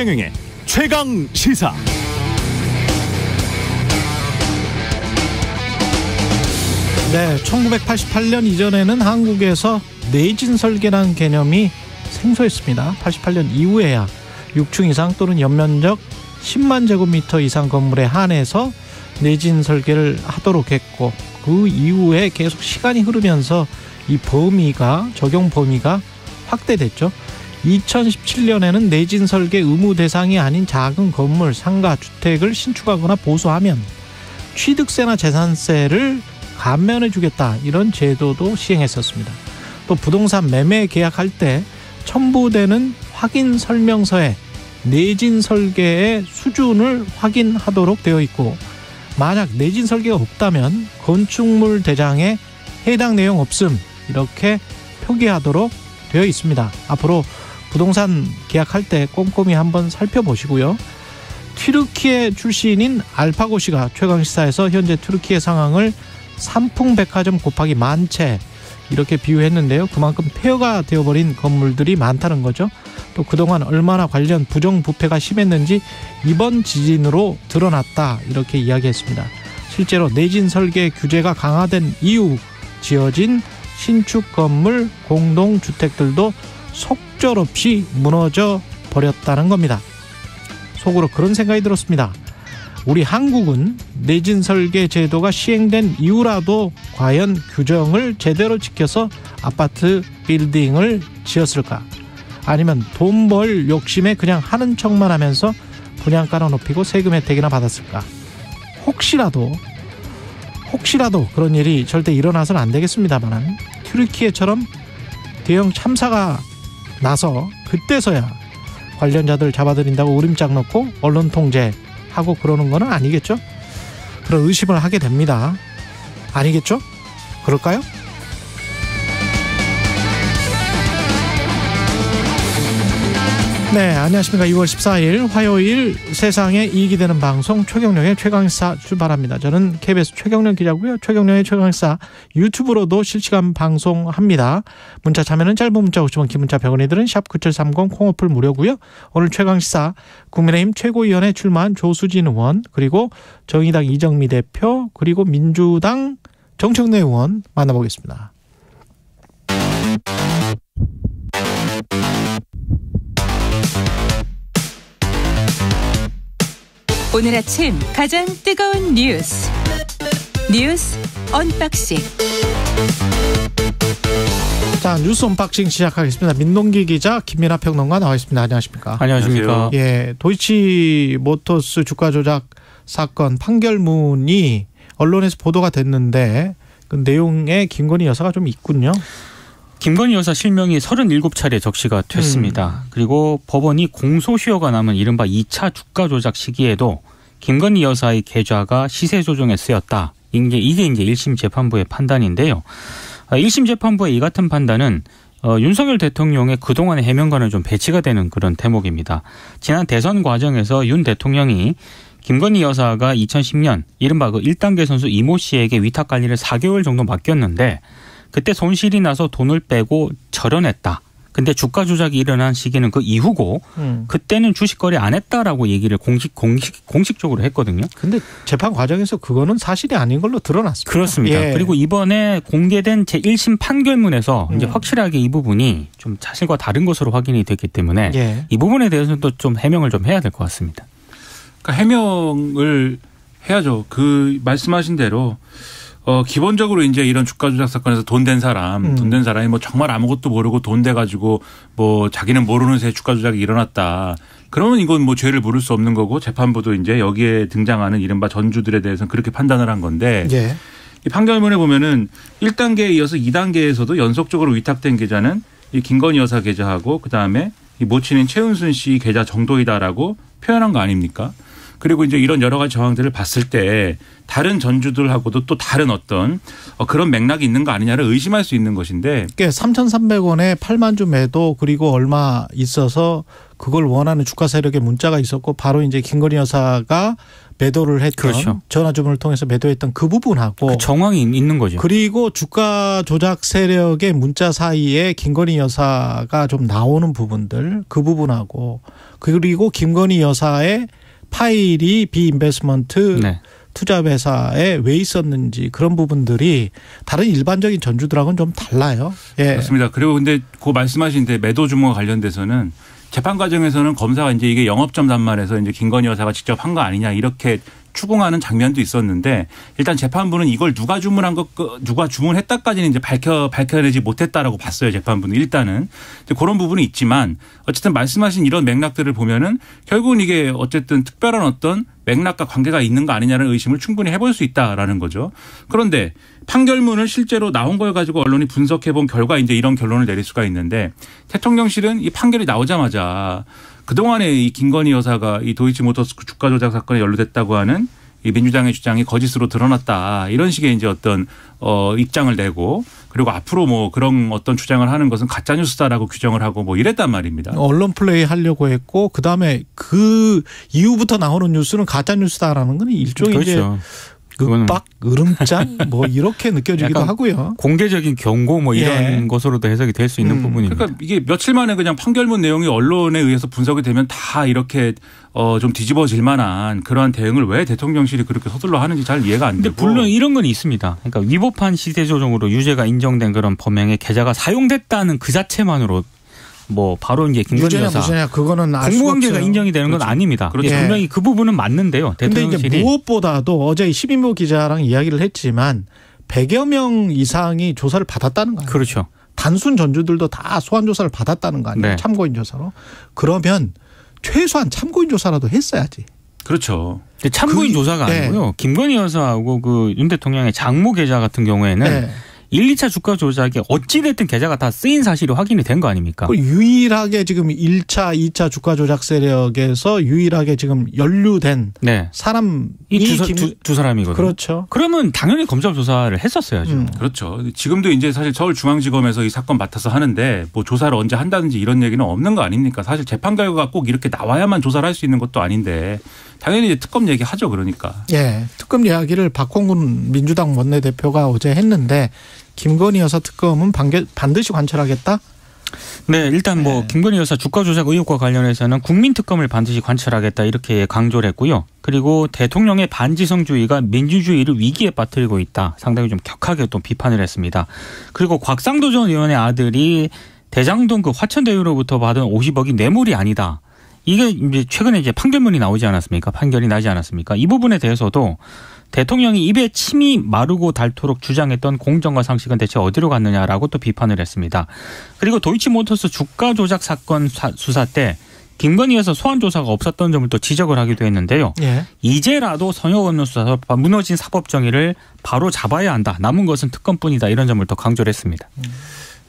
최경영의 최강 시사. 네, 1988년 이전에는 한국에서 내진 설계라는 개념이 생소했습니다. 88년 이후에야 6층 이상 또는 연면적 10만 제곱미터 이상 건물에 한해서 내진 설계를 하도록 했고, 그 이후에 계속 시간이 흐르면서 이 범위가, 적용 범위가 확대됐죠. 2017년에는 내진 설계 의무 대상이 아닌 작은 건물, 상가, 주택을 신축하거나 보수하면 취득세나 재산세를 감면해 주겠다, 이런 제도도 시행했었습니다. 또 부동산 매매 계약할 때 첨부되는 확인 설명서에 내진 설계의 수준을 확인하도록 되어 있고, 만약 내진 설계가 없다면 건축물 대장에 해당 내용 없음, 이렇게 표기하도록 되어 있습니다. 앞으로 부동산 계약할 때 꼼꼼히 한번 살펴보시고요. 튀르키예 출신인 알파고 씨가 최강시사에서 현재 튀르키예 상황을 삼풍백화점 곱하기 만채, 이렇게 비유했는데요. 그만큼 폐허가 되어버린 건물들이 많다는 거죠. 또 그동안 얼마나 관련 부정부패가 심했는지 이번 지진으로 드러났다, 이렇게 이야기했습니다. 실제로 내진 설계 규제가 강화된 이후 지어진 신축 건물, 공동주택들도 속절없이 무너져 버렸다는 겁니다. 속으로 그런 생각이 들었습니다. 우리 한국은 내진 설계 제도가 시행된 이후라도 과연 규정을 제대로 지켜서 아파트 빌딩을 지었을까? 아니면 돈 벌 욕심에 그냥 하는 척만 하면서 분양가나 높이고 세금 혜택이나 받았을까? 혹시라도 그런 일이 절대 일어나서는 안 되겠습니다만, 튀르키예처럼 대형 참사가 나서 그때서야 관련자들 잡아들인다고 우림장 넣고 언론 통제하고 그러는 건 아니겠죠? 그런 의심을 하게 됩니다. 아니겠죠? 그럴까요? 네, 안녕하십니까. 2월 14일 화요일, 세상에 이익이 되는 방송 최경영의 최강시사 출발합니다. 저는 KBS 최경영 기자고요. 최경영의 최강시사 유튜브로도 실시간 방송합니다. 문자 참여는 짧은 문자 50원, 긴 문자 100원이 들은 샵 9730, 콩어플 무료고요. 오늘 최강시사 국민의힘 최고위원회 출마한 조수진 의원, 그리고 정의당 이정미 대표, 그리고 민주당 정청래 의원 만나보겠습니다. 오늘 아침 가장 뜨거운 뉴스 언박싱. 자, 뉴스 언박싱 시작하겠습니다. 민동기 기자, 김민하 평론가 나와 있습니다. 안녕하십니까? 안녕하십니까? 예, 도이치모터스 주가 조작 사건 판결문이 언론에서 보도가 됐는데 그 내용에 김건희 여사가 좀 있군요. 김건희 여사 실명이 37차례 적시가 됐습니다. 그리고 법원이 공소시효가 남은 이른바 2차 주가 조작 시기에도 김건희 여사의 계좌가 시세 조정에 쓰였다. 이게 이제 1심 재판부의 판단인데요. 1심 재판부의 이 같은 판단은 윤석열 대통령의 그동안의 해명과는 좀 배치가 되는 그런 대목입니다. 지난 대선 과정에서 윤 대통령이 김건희 여사가 2010년 이른바 그 1단계 선수 이모 씨에게 위탁 관리를 4개월 정도 맡겼는데, 그때 손실이 나서 돈을 빼고 절연했다. 근데 주가 조작이 일어난 시기는 그 이후고, 그때는 주식 거래 안 했다라고 얘기를 공식적으로 했거든요. 근데 재판 과정에서 그거는 사실이 아닌 걸로 드러났습니다. 그렇습니다. 예. 그리고 이번에 공개된 제1심 판결문에서 이제 확실하게 이 부분이 좀 사실과 다른 것으로 확인이 됐기 때문에 예. 이 부분에 대해서는 또 좀 해명을 좀 해야 될 것 같습니다. 그러니까 해명을 해야죠. 그 말씀하신 대로 기본적으로 이제 이런 주가 조작 사건에서 돈 된 사람이 뭐 정말 아무것도 모르고 돈 돼 가지고 뭐 자기는 모르는 새에 주가 조작이 일어났다. 그러면 이건 뭐 죄를 물을 수 없는 거고, 재판부도 이제 여기에 등장하는 이른바 전주들에 대해서는 그렇게 판단을 한 건데, 예. 이 판결문에 보면은 1단계에 이어서 2단계에서도 연속적으로 위탁된 계좌는 이 김건희 여사 계좌하고 그다음에 이 모친인 최은순 씨 계좌 정도이다라고 표현한 거 아닙니까? 그리고 이제 이런 여러 가지 정황들을 봤을 때 다른 전주들하고도 또 다른 어떤 그런 맥락이 있는 거 아니냐를 의심할 수 있는 것인데, 3,300원에 8만 주 매도, 그리고 얼마 있어서 그걸 원하는 주가 세력의 문자가 있었고, 바로 이제 김건희 여사가 매도를 했던 그렇죠. 전화주문을 통해서 매도했던 그 부분하고 그 정황이 있는 거죠. 그리고 주가 조작 세력의 문자 사이에 김건희 여사가 좀 나오는 부분들 그 부분하고 그리고 김건희 여사의 파일이 비인베스먼트 네. 투자회사에 왜 있었는지 그런 부분들이 다른 일반적인 전주들하고는 좀 달라요. 예. 그렇습니다. 그리고 근데 그 말씀하신 매도 주문과 관련돼서는 재판 과정에서는 검사가 이제 이게 영업점 단말에서 이제 김건희 여사가 직접 한 거 아니냐 이렇게 추궁하는 장면도 있었는데 일단 재판부는 이걸 누가 주문한 것, 누가 주문했다까지는 이제 밝혀내지 못했다라고 봤어요. 재판부는 일단은 그런 부분이 있지만 어쨌든 말씀하신 이런 맥락들을 보면은 결국은 이게 어쨌든 특별한 어떤 맥락과 관계가 있는 거 아니냐는 의심을 충분히 해볼 수 있다라는 거죠. 그런데 판결문을 실제로 나온 걸 가지고 언론이 분석해 본 결과 이제 이런 결론을 내릴 수가 있는데 대통령실은 이 판결이 나오자마자 그동안에 이 김건희 여사가 이 도이치모터스 주가 조작 사건에 연루됐다고 하는 이 민주당의 주장이 거짓으로 드러났다. 이런 식의 이제 어떤 입장을 내고 그리고 앞으로 뭐 그런 어떤 주장을 하는 것은 가짜뉴스다라고 규정을 하고 뭐 이랬단 말입니다. 언론 플레이 하려고 했고 그다음에 그 이후부터 나오는 뉴스는 가짜뉴스다라는 건 일종의 그렇죠. 이제 윽박, 으름장 뭐 이렇게 느껴지기도 하고요. 공개적인 경고 뭐 이런 것으로도 해석이 될 수 있는 부분입니다. 그러니까 이게 며칠 만에 그냥 판결문 내용이 언론에 의해서 분석이 되면 다 이렇게 좀 뒤집어질 만한 그러한 대응을 왜 대통령실이 그렇게 서둘러 하는지 잘 이해가 안 되고. 근데 물론 이런 건 있습니다. 그러니까 위법한 시세 조정으로 유죄가 인정된 그런 범행에 계좌가 사용됐다는 그 자체만으로 뭐 바로 이제 김건희 여사 무죄냐 그거는 알 수가 공무관계가 없어요. 인정이 되는 건 그렇죠. 아닙니다. 그렇죠. 예. 분명히 그 부분은 맞는데요. 그런데 이제 대통령실이 무엇보다도 어제 시민보 기자랑 이야기를 했지만 100여 명 이상이 조사를 받았다는 거예요. 그렇죠. 단순 전주들도 다 소환 조사를 받았다는 거 아니에요. 네. 참고인 조사로. 그러면 최소한 참고인 조사라도 했어야지. 그렇죠. 참고인 조사가 아니고요. 김건희 여사하고 그 윤 대통령의 장모 계좌 같은 경우에는 네. 1, 2차 주가 조작에 어찌됐든 계좌가 다 쓰인 사실이 확인이 된 거 아닙니까? 유일하게 지금 1차, 2차 주가 조작 세력에서 유일하게 지금 연루된 네. 사람이 이 두 사람이거든요. 그렇죠. 그러면 당연히 검찰 조사를 했었어야죠. 그렇죠. 지금도 이제 사실 서울중앙지검에서 이 사건 맡아서 하는데 뭐 조사를 언제 한다든지 이런 얘기는 없는 거 아닙니까? 사실 재판 결과가 꼭 이렇게 나와야만 조사를 할 수 있는 것도 아닌데 당연히 이제 특검 얘기하죠. 그러니까. 예. 특검 이야기를 박홍근 민주당 원내대표가 어제 했는데 김건희 여사 특검은 반드시 관철하겠다? 네, 일단 뭐 김건희 여사 주가 조작 의혹과 관련해서는 국민특검을 반드시 관철하겠다 이렇게 강조를 했고요. 그리고 대통령의 반지성주의가 민주주의를 위기에 빠뜨리고 있다. 상당히 좀 격하게 또 비판을 했습니다. 그리고 곽상도 전 의원의 아들이 대장동 그 화천대유로부터 받은 50억이 뇌물이 아니다. 이게 이제 최근에 이제 판결문이 나오지 않았습니까? 판결이 나지 않았습니까? 이 부분에 대해서도 대통령이 입에 침이 마르고 닳도록 주장했던 공정과 상식은 대체 어디로 갔느냐라고 또 비판을 했습니다. 그리고 도이치모터스 주가 조작 사건 수사 때 김건희 여사 소환 조사가 없었던 점을 또 지적을 하기도 했는데요. 예. 이제라도 성역 없는 수사로 무너진 사법 정의를 바로 잡아야 한다. 남은 것은 특검뿐이다. 이런 점을 또 강조를 했습니다.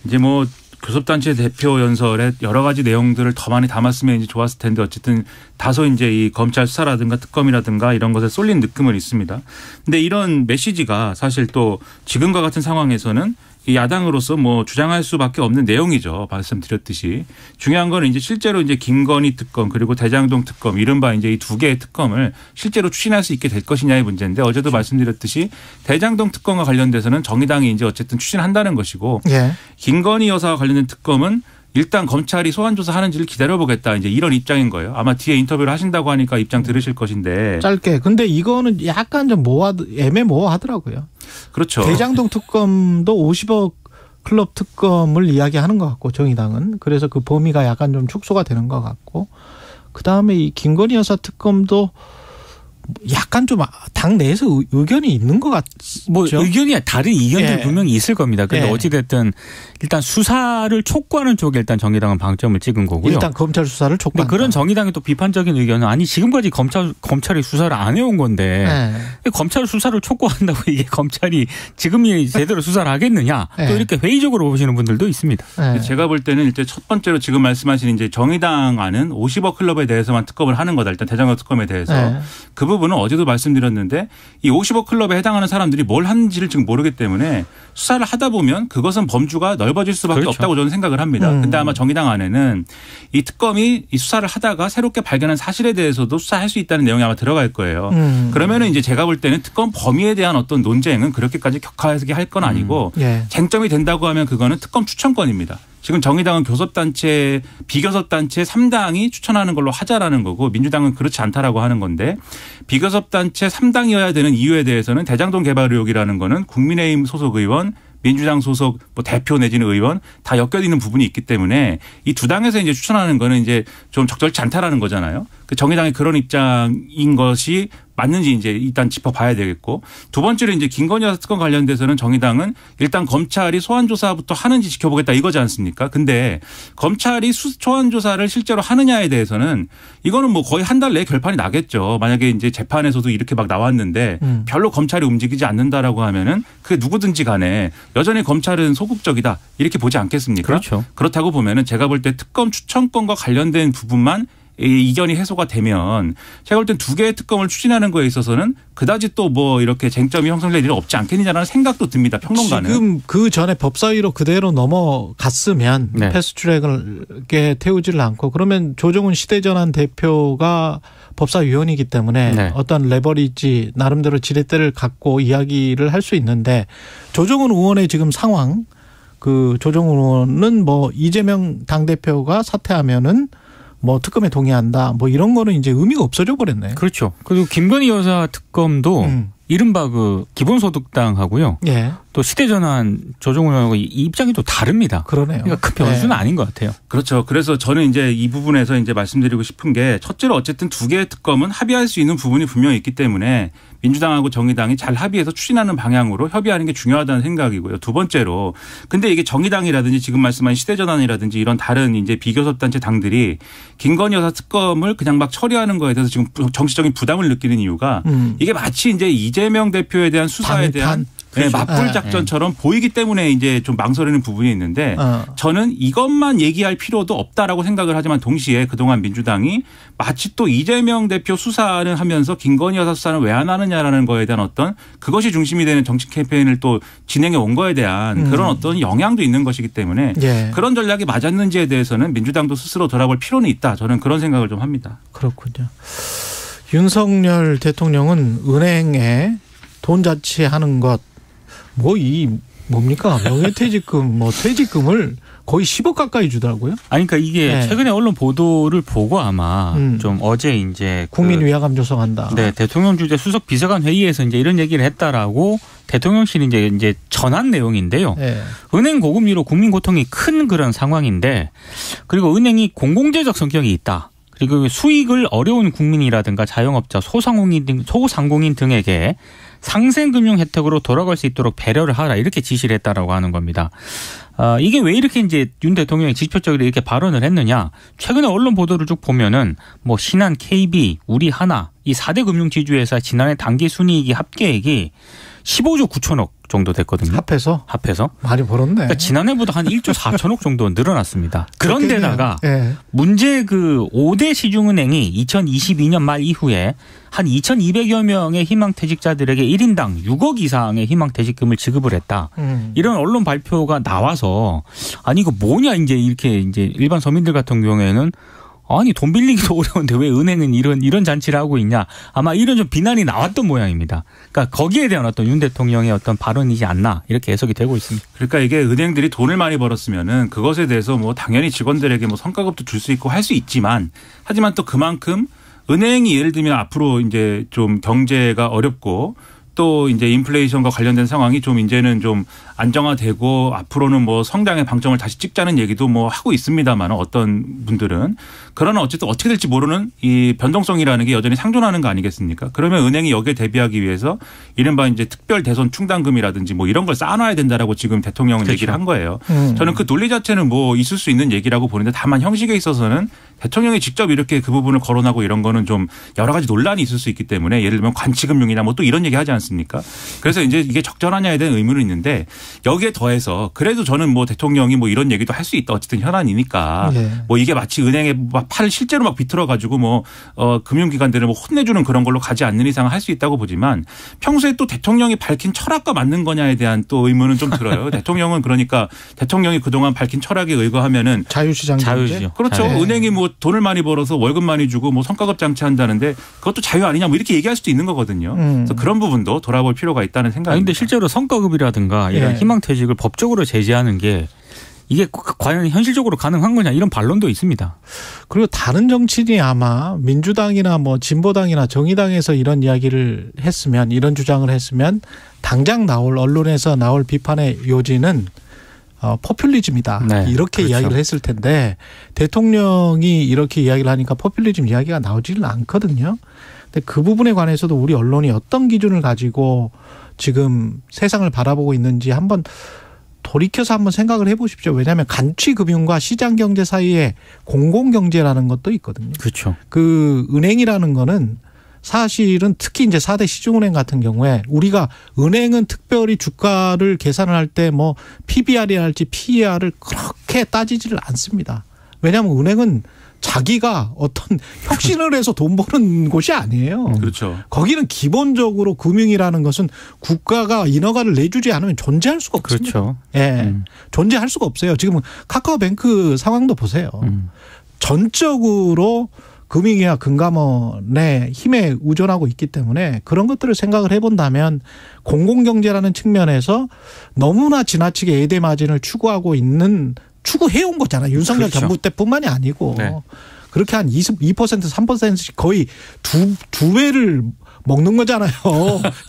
이제 뭐 교섭단체 대표 연설에 여러 가지 내용들을 더 많이 담았으면 이제 좋았을 텐데 어쨌든 다소 이제 이 검찰 수사라든가 특검이라든가 이런 것에 쏠린 느낌은 있습니다. 근데 이런 메시지가 사실 또 지금과 같은 상황에서는 이 야당으로서 뭐 주장할 수밖에 없는 내용이죠. 말씀드렸듯이 중요한 건 이제 실제로 이제 김건희 특검 그리고 대장동 특검 이른바 이제 이 두 개의 특검을 실제로 추진할 수 있게 될 것이냐의 문제인데 어제도 말씀드렸듯이 대장동 특검과 관련돼서는 정의당이 이제 어쨌든 추진한다는 것이고 예. 김건희 여사와 관련된 특검은 일단 검찰이 소환 조사하는지를 기다려보겠다 이제 이런 입장인 거예요. 아마 뒤에 인터뷰를 하신다고 하니까 입장 들으실 것인데. 짧게. 근데 이거는 약간 좀 애매모호하더라고요. 그렇죠. 대장동 특검도 50억 클럽 특검을 이야기하는 것 같고 정의당은. 그래서 그 범위가 약간 좀 축소가 되는 것 같고. 그다음에 이 김건희 여사 특검도 약간 좀 당 내에서 의견이 있는 것 같죠. 뭐 의견이 다른 이견들 예. 분명히 있을 겁니다. 그런데 예. 어찌됐든 일단 수사를 촉구하는 쪽에 일단 정의당은 방점을 찍은 거고요. 일단 검찰 수사를 촉구한다. 그런 정의당의 또 비판적인 의견은 아니 지금까지 검찰이 수사를 안 해온 건데 검찰 수사를 촉구한다고 이게 검찰이 지금이 제대로 수사를 하겠느냐 또 이렇게 회의적으로 보시는 분들도 있습니다. 제가 볼 때는 일단 첫 번째로 지금 말씀하신 이제 정의당 안은 50억 클럽에 대해서만 특검을 하는 거다. 일단 대장동 특검에 대해서 그 부분은 어제도 전에도 말씀드렸는데 이 55 클럽에 해당하는 사람들이 뭘 하는지를 지금 모르기 때문에 수사를 하다 보면 그것은 범주가 넓어질 수밖에 그렇죠. 없다고 저는 생각을 합니다. 근데 아마 정의당 안에는 이 특검이 이 수사를 하다가 새롭게 발견한 사실에 대해서도 수사할 수 있다는 내용이 아마 들어갈 거예요. 그러면은 이제 제가 볼 때는 특검 범위에 대한 어떤 논쟁은 그렇게까지 격하게 할 건 아니고 쟁점이 된다고 하면 그거는 특검 추천권입니다. 지금 정의당은 교섭단체, 비교섭단체 3당이 추천하는 걸로 하자라는 거고 민주당은 그렇지 않다라고 하는 건데 비교섭단체 3당이어야 되는 이유에 대해서는 대장동 개발 의혹이라는 거는 국민의힘 소속 의원, 민주당 소속 뭐 대표 내지는 의원 다 엮여있는 부분이 있기 때문에 이 두 당에서 이제 추천하는 거는 이제 좀 적절치 않다라는 거잖아요. 정의당의 그런 입장인 것이 맞는지 이제 일단 짚어봐야 되겠고 두 번째로 이제 김건희 여사 특검 관련돼서는 정의당은 일단 검찰이 소환 조사부터 하는지 지켜보겠다 이거지 않습니까? 근데 검찰이 소환 조사를 실제로 하느냐에 대해서는 이거는 뭐 거의 한 달 내에 결판이 나겠죠. 만약에 이제 재판에서도 이렇게 막 나왔는데 별로 검찰이 움직이지 않는다라고 하면은 그게 누구든지 간에 여전히 검찰은 소극적이다 이렇게 보지 않겠습니까? 그렇죠. 그렇다고 보면은 제가 볼 때 특검 추천권과 관련된 부분만 이견이 해소가 되면 제가 볼 땐 두 개의 특검을 추진하는 거에 있어서는 그다지 또 뭐 이렇게 쟁점이 형성될 일은 없지 않겠느냐라는 생각도 듭니다. 평론가는. 지금 그 전에 법사위로 그대로 넘어갔으면 패스트트랙에 태우지를 않고 그러면 조정훈 시대전환 대표가 법사위원이기 때문에 어떤 레버리지 나름대로 지렛대를 갖고 이야기를 할 수 있는데 조정훈 의원의 지금 상황 그 조정훈 의원은 뭐 이재명 당대표가 사퇴하면은 뭐 특검에 동의한다 뭐 이런 거는 이제 의미가 없어져 버렸네. 그렇죠. 그리고 김건희 여사 특검도 이른바 그 기본소득당하고요. 또 시대전환 조정훈 의원하고 이 입장이 또 다릅니다. 그러네요. 그러니까 큰 변수는 아닌 것 같아요. 그렇죠. 그래서 저는 이제 이 부분에서 이제 말씀드리고 싶은 게 첫째로 어쨌든 두 개의 특검은 합의할 수 있는 부분이 분명히 있기 때문에 민주당하고 정의당이 잘 합의해서 추진하는 방향으로 협의하는 게 중요하다는 생각이고요. 두 번째로 근데 이게 정의당이라든지 지금 말씀하신 시대전환이라든지 이런 다른 이제 비교섭단체 당들이 김건희 여사 특검을 그냥 막 처리하는 거에 대해서 지금 정치적인 부담을 느끼는 이유가 이게 마치 이제 이재명 대표에 대한 수사에 대한 맞불 작전처럼 보이기 때문에 이제 좀 망설이는 부분이 있는데 저는 이것만 얘기할 필요도 없다라고 생각을 하지만 동시에 그동안 민주당이 마치 또 이재명 대표 수사는 하면서 김건희 여사 수사는 왜 안 하느냐라는 거에 대한 어떤 그것이 중심이 되는 정치 캠페인을 또 진행해 온 거에 대한 그런 어떤 영향도 있는 것이기 때문에 그런 전략이 맞았는지에 대해서는 민주당도 스스로 돌아볼 필요는 있다. 저는 그런 생각을 좀 합니다. 그렇군요. 윤석열 대통령은 은행에 돈 자치하는 것 뭡니까? 명예퇴직금, 퇴직금을 거의 10억 가까이 주더라고요. 아니, 그러니까 이게 최근에 언론 보도를 보고 아마 좀 어제 이제 국민 위화감 조성한다. 네, 대통령 주재 수석 비서관 회의에서 이제 이런 얘기를 했다라고 대통령실이 이제 전한 내용인데요. 은행 고금리로 국민 고통이 큰 그런 상황인데 그리고 은행이 공공재적 성격이 있다. 그리고 수익을 어려운 국민이라든가 자영업자, 소상공인 등에게 상생금융 혜택으로 돌아갈 수 있도록 배려를 하라 이렇게 지시를 했다라고 하는 겁니다. 이게 왜 이렇게 이제 윤 대통령이 직접적으로 이렇게 발언을 했느냐? 최근에 언론 보도를 쭉 보면은 뭐 신한, KB, 우리하나 이 4대 금융지주회사 지난해 당기 순이익이 합계액이 15조 9천억 정도 됐거든요. 합해서? 많이 벌었네. 그러니까 지난해보다 한 1조 4천억 정도 늘어났습니다. 그런데다가 문제 그 5대 시중은행이 2022년 말 이후에 한 2,200여 명의 희망퇴직자들에게 1인당 6억 이상의 희망퇴직금을 지급을 했다. 이런 언론 발표가 나와서 아니 이거 뭐냐 이제 이렇게 이제 일반 서민들 같은 경우에는 아니 돈 빌리기도 어려운데 왜 은행은 이런 잔치를 하고 있냐. 아마 이런 좀 비난이 나왔던 모양입니다. 그러니까 거기에 대한 어떤 윤 대통령의 어떤 발언이지 않나 이렇게 해석이 되고 있습니다. 그러니까 이게 은행들이 돈을 많이 벌었으면은 그것에 대해서 뭐 당연히 직원들에게 뭐 성과급도 줄 수 있고 할 수 있지만 하지만 또 그만큼 은행이 예를 들면 앞으로 이제 좀 경제가 어렵고 또 이제 인플레이션과 관련된 상황이 좀 이제는 좀 안정화되고 앞으로는 뭐 성장의 방점을 다시 찍자는 얘기도 뭐 하고 있습니다만 어떤 분들은 그러나 어쨌든 어떻게 될지 모르는 이 변동성이라는 게 여전히 상존하는 거 아니겠습니까? 그러면 은행이 여기에 대비하기 위해서 이른바 이제 특별 대손 충당금이라든지 뭐 이런 걸 쌓아놔야 된다라고 지금 대통령은 얘기를 한 거예요. 저는 그 논리 자체는 뭐 있을 수 있는 얘기라고 보는데 다만 형식에 있어서는 대통령이 직접 이렇게 그 부분을 거론하고 이런 거는 좀 여러 가지 논란이 있을 수 있기 때문에 예를 들면 관치금융이나 뭐 또 이런 얘기 하지 않습니까? 그래서 이제 이게 적절하냐에 대한 의문은 있는데 여기에 더해서 그래도 저는 뭐 대통령이 뭐 이런 얘기도 할 수 있다. 어쨌든 현안이니까 뭐 이게 마치 은행에 막 팔을 실제로 막 비틀어 가지고 뭐 금융기관들을 뭐 혼내주는 그런 걸로 가지 않는 이상 할 수 있다고 보지만 평소에 또 대통령이 밝힌 철학과 맞는 거냐에 대한 또 의문은 좀 들어요. 대통령은 그러니까 대통령이 그동안 밝힌 철학에 의거하면은 자유시장 자유죠. 그렇죠. 네. 은행이 뭐 돈을 많이 벌어서 월급 많이 주고 뭐 성과급 장치한다는데 그것도 자유 아니냐 뭐 이렇게 얘기할 수도 있는 거거든요. 그래서 그런 부분도 돌아볼 필요가 있다는 생각입니다. 그런데 실제로 성과급이라든가 이런 희망퇴직을 법적으로 제재하는 게 이게 과연 현실적으로 가능한 거냐 이런 반론도 있습니다. 그리고 다른 정치인이 아마 민주당이나 뭐 진보당이나 정의당에서 이런 이야기를 했으면 이런 주장을 했으면 당장 언론에서 나올 비판의 요지는 포퓰리즘이다. 네, 이렇게 그렇죠. 이야기를 했을 텐데 대통령이 이렇게 이야기를 하니까 포퓰리즘 이야기가 나오지는 않거든요. 근데 그 부분에 관해서도 우리 언론이 어떤 기준을 가지고 지금 세상을 바라보고 있는지 한번 돌이켜서 한번 생각을 해보십시오. 왜냐하면 간취금융과 시장경제 사이에 공공경제라는 것도 있거든요. 그렇죠. 그 은행이라는 거는 사실은 특히 이제 4대 시중은행 같은 경우에 우리가 은행은 특별히 주가를 계산을 할 때 뭐 PBR이랄지 PER을 그렇게 따지지를 않습니다. 왜냐하면 은행은 자기가 어떤 혁신을 해서 돈 버는 곳이 아니에요. 그렇죠. 거기는 기본적으로 금융이라는 것은 국가가 인허가를 내주지 않으면 존재할 수가 없습니다. 그렇죠. 예, 존재할 수가 없어요. 지금 카카오뱅크 상황도 보세요. 전적으로 금융위와 금감원의 힘에 의존하고 있기 때문에 그런 것들을 생각을 해본다면 공공경제라는 측면에서 너무나 지나치게 에데마진을 추구해온 거잖아요. 윤석열 그렇죠. 정부 때뿐만이 아니고 네. 그렇게 한 2%, 3%씩 거의 두 배를 먹는 거잖아요.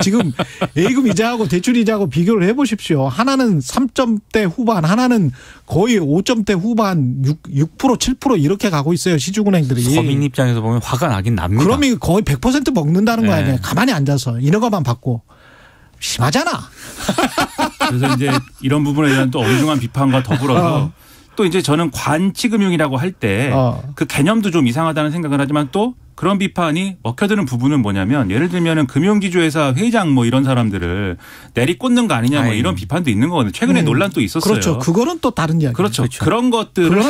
지금 예금 이자하고 대출 이자하고 비교를 해보십시오. 하나는 3점대 후반, 하나는 거의 5점대 후반, 6%, 7% 이렇게 가고 있어요. 시중은행들이. 서민 입장에서 보면 화가 나긴 납니다. 그러면 거의 100% 먹는다는 거 네. 아니에요. 가만히 앉아서 인허가만 받고. 심하잖아. 그래서 이제 이런 부분에 대한 또 엄중한 비판과 더불어서 또 이제 저는 관치금융이라고 할 때 그 개념도 좀 이상하다는 생각을 하지만 또 그런 비판이 먹혀드는 부분은 뭐냐면 예를 들면은 금융기주회사 회장 뭐 이런 사람들을 내리꽂는 거 아니냐 뭐 이런 비판도 있는 거거든요. 최근에 논란도 있었어요. 그렇죠. 그거는 또 다른 이야기. 그렇죠. 그런 것들을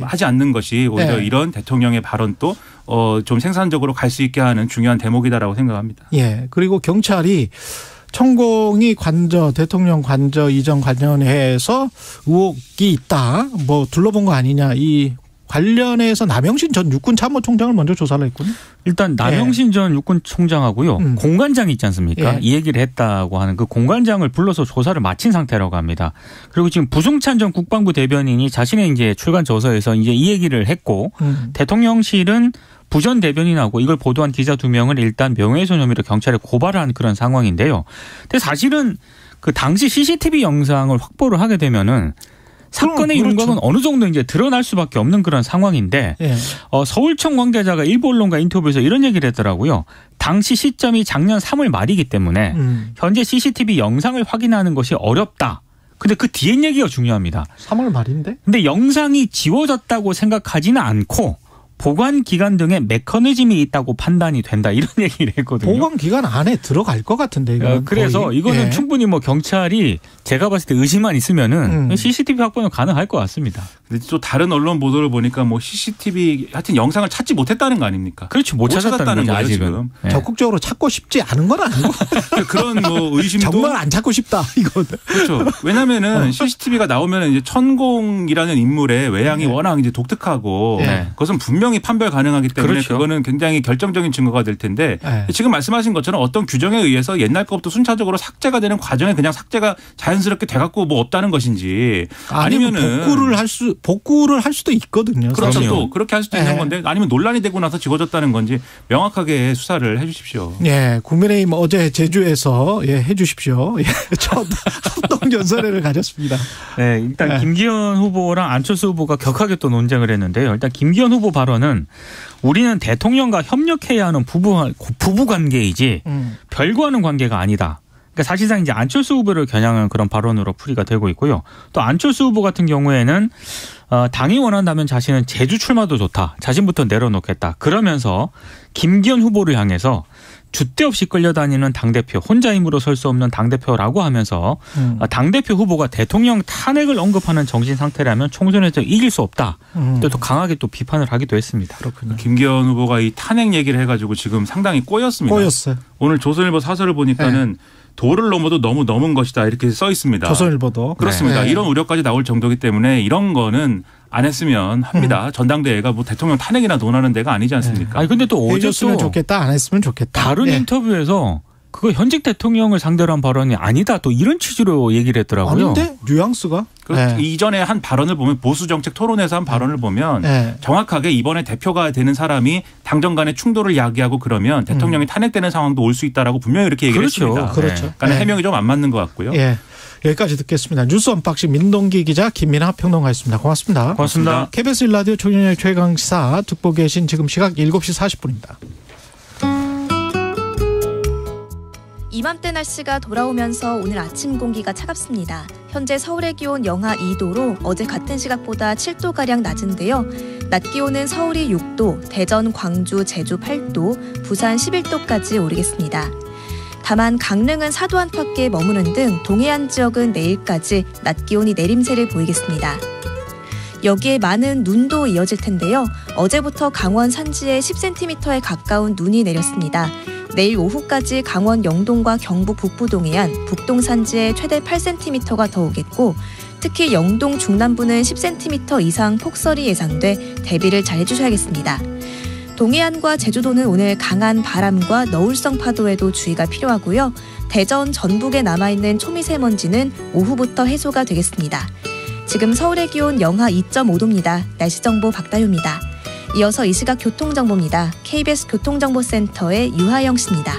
하지 않는 것이 오히려 네. 이런 대통령의 발언도 좀 생산적으로 갈 수 있게 하는 중요한 대목이다라고 생각합니다. 예. 그리고 경찰이 천공이 대통령 관저 이전 관련해서 의혹이 있다. 뭐 둘러본 거 아니냐. 이 관련해서 남영신 전 육군참모총장을 먼저 조사를 했군요. 일단 남영신 전 육군총장하고요. 공관장이 있지 않습니까? 이 얘기를 했다고 하는 그 공관장을 불러서 조사를 마친 상태라고 합니다. 그리고 지금 부승찬 전 국방부 대변인이 자신의 이제 출간 저서에서 이제 이 얘기를 했고 대통령실은 부전 대변인하고 이걸 보도한 기자 2명을 일단 명예훼손 혐의로 경찰에 고발한 그런 상황인데요. 근데 사실은 그 당시 CCTV 영상을 확보를 하게 되면은 사건의 윤곽은 어느 정도 이제 드러날 수밖에 없는 그런 상황인데 서울청 관계자가 일부 언론과 인터뷰에서 이런 얘기를 했더라고요. 당시 시점이 작년 3월 말이기 때문에 현재 CCTV 영상을 확인하는 것이 어렵다. 근데 그 뒤엔 얘기가 중요합니다. 3월 말인데? 근데 영상이 지워졌다고 생각하지는 않고 보관 기간 등의 메커니즘이 있다고 판단이 된다 이런 얘기를 했거든요. 보관 기간 안에 들어갈 것 같은데 이거. 그래서 거의. 이거는 충분히 뭐 경찰이 제가 봤을 때 의심만 있으면은 CCTV 확보는 가능할 것 같습니다. 근데 또 다른 언론 보도를 보니까 뭐 CCTV 하여튼 영상을 찾지 못했다는 거 아닙니까? 그렇죠. 못 찾았다는 거죠 아직은. 지금. 네. 적극적으로 찾고 싶지 않은 건 아니고. 그런 뭐 의심도 정말 안 찾고 싶다 이거. 그렇죠. 왜냐하면은 CCTV가 나오면 이제 천공이라는 인물의 외양이 워낙 이제 독특하고 그것은 분명히 판별 가능하기 때문에 그렇죠. 그거는 굉장히 결정적인 증거가 될 텐데 지금 말씀하신 것처럼 어떤 규정에 의해서 옛날 것부터 순차적으로 삭제가 되는 과정에 그냥 삭제가 자연스럽게 돼갖고 뭐 없다는 것인지 아니면은 복구를 할 수도 있거든요. 그렇죠. 그럼요. 또 그렇게 할 수도 있는 건데 아니면 논란이 되고 나서 지워졌다는 건지 명확하게 수사를 해 주십시오. 예, 국민의힘 어제 제주에서 해 주십시오. 첫 합동연설회를 가졌습니다. 네, 일단 김기현 후보랑 안철수 후보가 격하게 또 논쟁을 했는데요. 일단 김기현 후보 발언은 우리는 대통령과 협력해야 하는 부부 관계이지 별거하는 관계가 아니다. 그러니까 사실상 이제 안철수 후보를 겨냥한 그런 발언으로 풀이가 되고 있고요. 또 안철수 후보 같은 경우에는 당이 원한다면 자신은 제주 출마도 좋다. 자신부터 내려놓겠다. 그러면서 김기현 후보를 향해서 줏대 없이 끌려다니는 당대표, 혼자 힘으로 설 수 없는 당대표라고 하면서 당대표 후보가 대통령 탄핵을 언급하는 정신 상태라면 총선에서 이길 수 없다. 또 강하게 또 비판을 하기도 했습니다. 그렇군요. 김기현 후보가 이 탄핵 얘기를 해가지고 지금 상당히 꼬였습니다. 꼬였어요. 오늘 조선일보 사설을 보니까는 도를 넘어도 너무 넘은 것이다 이렇게 써 있습니다. 조선일보도. 그렇습니다. 네. 이런 우려까지 나올 정도이기 때문에 이런 거는 안 했으면 합니다. 전당대회가 뭐 대통령 탄핵이나 논하는 데가 아니지 않습니까? 아니 근데 또 어제 해줬으면 또 좋겠다, 안 했으면 좋겠다. 다른 인터뷰에서 그거 현직 대통령을 상대로 한 발언이 아니다. 또 이런 취지로 얘기를 했더라고요. 아닌데 뉘앙스가. 이전에 한 발언을 보면 보수정책 토론에서 한 발언을 보면 정확하게 이번에 대표가 되는 사람이 당정 간의 충돌을 야기하고 그러면 대통령이 탄핵되는 상황도 올 수 있다라고 분명히 이렇게 얘기를 했습니다. 그렇죠. 그러니까 해명이 좀 안 맞는 것 같고요. 예. 여기까지 듣겠습니다. 뉴스 언박싱 민동기 기자 김민하 평론가였습니다. 고맙습니다. 고맙습니다. KBS 1라디오 최경영의 최강시사 듣고 계신 지금 시각 7시 40분입니다. 이맘때 날씨가 돌아오면서 오늘 아침 공기가 차갑습니다. 현재 서울의 기온 영하 2도로 어제 같은 시각보다 7도가량 낮은데요. 낮 기온은 서울이 6도, 대전, 광주, 제주 8도, 부산 11도까지 오르겠습니다. 다만 강릉은 4도 안팎에 머무는 등 동해안 지역은 내일까지 낮 기온이 내림세를 보이겠습니다. 여기에 많은 눈도 이어질 텐데요. 어제부터 강원 산지에 10cm에 가까운 눈이 내렸습니다. 내일 오후까지 강원 영동과 경북 북부 동해안, 북동 산지에 최대 8cm가 더 오겠고 특히 영동 중남부는 10cm 이상 폭설이 예상돼 대비를 잘 해주셔야겠습니다. 동해안과 제주도는 오늘 강한 바람과 너울성 파도에도 주의가 필요하고요. 대전, 전북에 남아있는 초미세먼지는 오후부터 해소가 되겠습니다. 지금 서울의 기온 영하 2.5도입니다. 날씨정보 박다효입니다. 이어서 이 시각 교통정보입니다. KBS 교통정보센터의 유하영 씨입니다.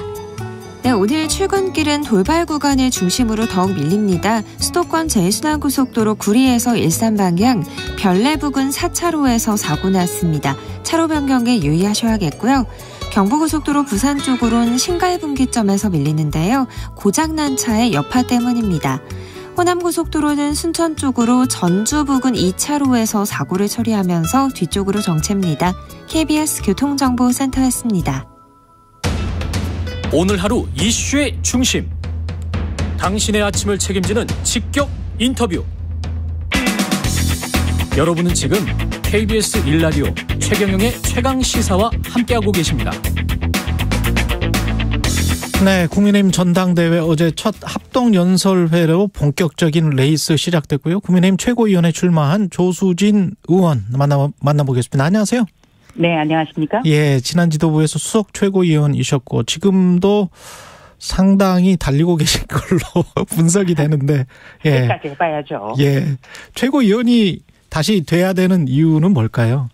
네, 오늘 출근길은 돌발 구간을 중심으로 더욱 밀립니다. 수도권 제1순환고속도로 구리에서 일산 방향, 별내 부근 4차로에서 사고 났습니다. 차로 변경에 유의하셔야겠고요. 경부고속도로 부산 쪽으로는 신갈분기점에서 밀리는데요. 고장난 차의 여파 때문입니다. 호남고속도로는 순천 쪽으로 전주 부근 2차로에서 사고를 처리하면서 뒤쪽으로 정체입니다. KBS 교통정보센터였습니다. 오늘 하루 이슈의 중심. 당신의 아침을 책임지는 직격 인터뷰. 여러분은 지금 KBS 1라디오 최경영의 최강시사와 함께하고 계십니다. 네, 국민의힘 전당대회 어제 첫 합동연설회로 본격적인 레이스 시작됐고요. 국민의힘 최고위원에 출마한 조수진 의원 만나보겠습니다. 안녕하세요. 네, 안녕하십니까? 예, 지난 지도부에서 수석 최고위원이셨고 지금도 상당히 달리고 계신 걸로 분석이 되는데. 예. 끝까지 해봐야죠. 예, 최고위원이 다시 돼야 되는 이유는 뭘까요?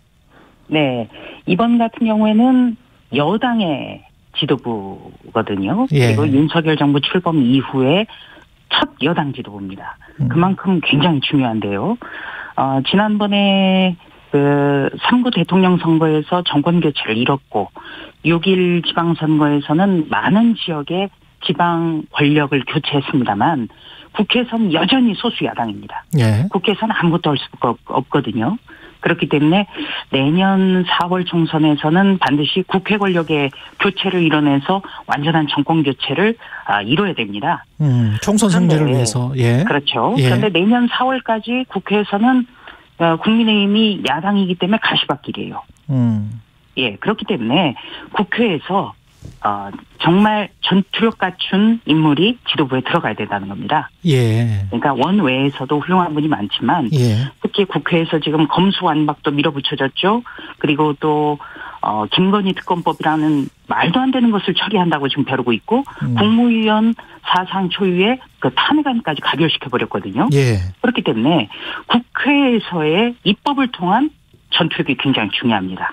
네, 이번 같은 경우에는 여당의 지도부거든요. 예. 그리고 윤석열 정부 출범 이후에 첫 여당 지도부입니다. 그만큼 굉장히 중요한데요. 지난번에 그 3구 대통령 선거에서 정권 교체를 이뤘고 6.1 지방선거에서는 많은 지역의 지방 권력을 교체했습니다만 국회에서는 여전히 소수 야당입니다. 예. 국회에서는 아무것도 할 수가 없거든요. 그렇기 때문에 내년 4월 총선에서는 반드시 국회 권력의 교체를 이뤄내서 완전한 정권 교체를 이뤄야 됩니다. 총선 승리를 위해서. 예. 그렇죠. 예. 그런데 내년 4월까지 국회에서는 국민의힘이 야당이기 때문에 가시밭길이에요. 예, 그렇기 때문에 국회에서 정말 전투력 갖춘 인물이 지도부에 들어가야 된다는 겁니다. 예. 그러니까 원외에서도 훌륭한 분이 많지만 예. 특히 국회에서 지금 검수완박도 밀어붙여졌죠. 그리고 또 김건희 특검법이라는 말도 안 되는 것을 처리한다고 지금 벼르고 있고 국무위원 사상 초유의 그 탄핵안까지 가결시켜버렸거든요. 예. 그렇기 때문에 국회에서의 입법을 통한 전투력이 굉장히 중요합니다.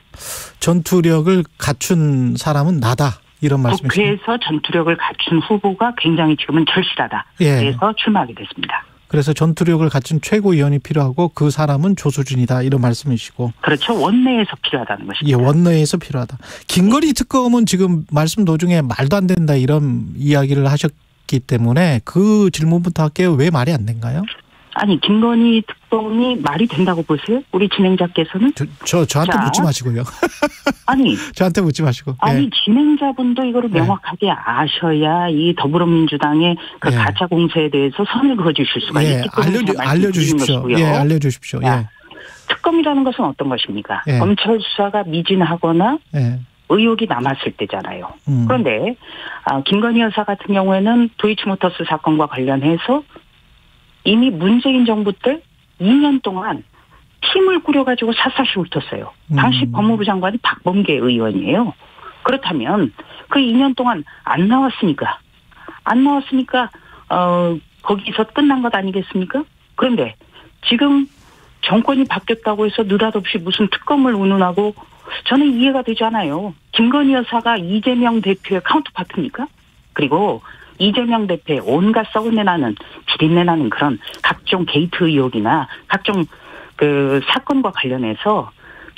전투력을 갖춘 사람은 나다. 이런 말씀이시죠? 국회에서 전투력을 갖춘 후보가 굉장히 지금은 절실하다. 예. 그래서 출마하게 됐습니다. 그래서 전투력을 갖춘 최고위원이 필요하고 그 사람은 조수진이다. 이런 말씀이시고. 그렇죠. 원내에서 필요하다는 것입니다. 예, 원내에서 필요하다. 김건희 특검은 지금 말씀 도중에 말도 안 된다 이런 이야기를 있기 때문에 그 질문부터 할게요. 왜 말이 안 된가요? 아니 김건희 특검이 말이 된다고 보세요? 우리 진행자께서는? 저한테 자, 묻지 마시고요. 아니 저한테 묻지 마시고. 아니 예. 진행자분도 이거를 예. 명확하게 아셔야 이 더불어민주당의 그 예. 가짜 공세에 대해서 선을 그어주실 수가 예. 있기 때문에 알려주십시오. 예, 알려주십시오. 예. 특검이라는 것은 어떤 것입니까? 예. 검찰 수사가 미진하거나 예. 의혹이 남았을 때잖아요. 그런데 김건희 여사 같은 경우에는 도이치모터스 사건과 관련해서 이미 문재인 정부 때 2년 동안 팀을 꾸려가지고 샅샅이 훑었어요. 당시 법무부 장관이 박범계 의원이에요. 그렇다면 그 2년 동안 안 나왔으니까 거기서 끝난 것 아니겠습니까? 그런데 지금 정권이 바뀌었다고 해서 느닷없이 무슨 특검을 운운하고 저는 이해가 되지 않아요. 김건희 여사가 이재명 대표의 카운터파트입니까? 그리고 이재명 대표의 온갖 썩은내나는 비린내나는 그런 각종 게이트 의혹이나 각종 그 사건과 관련해서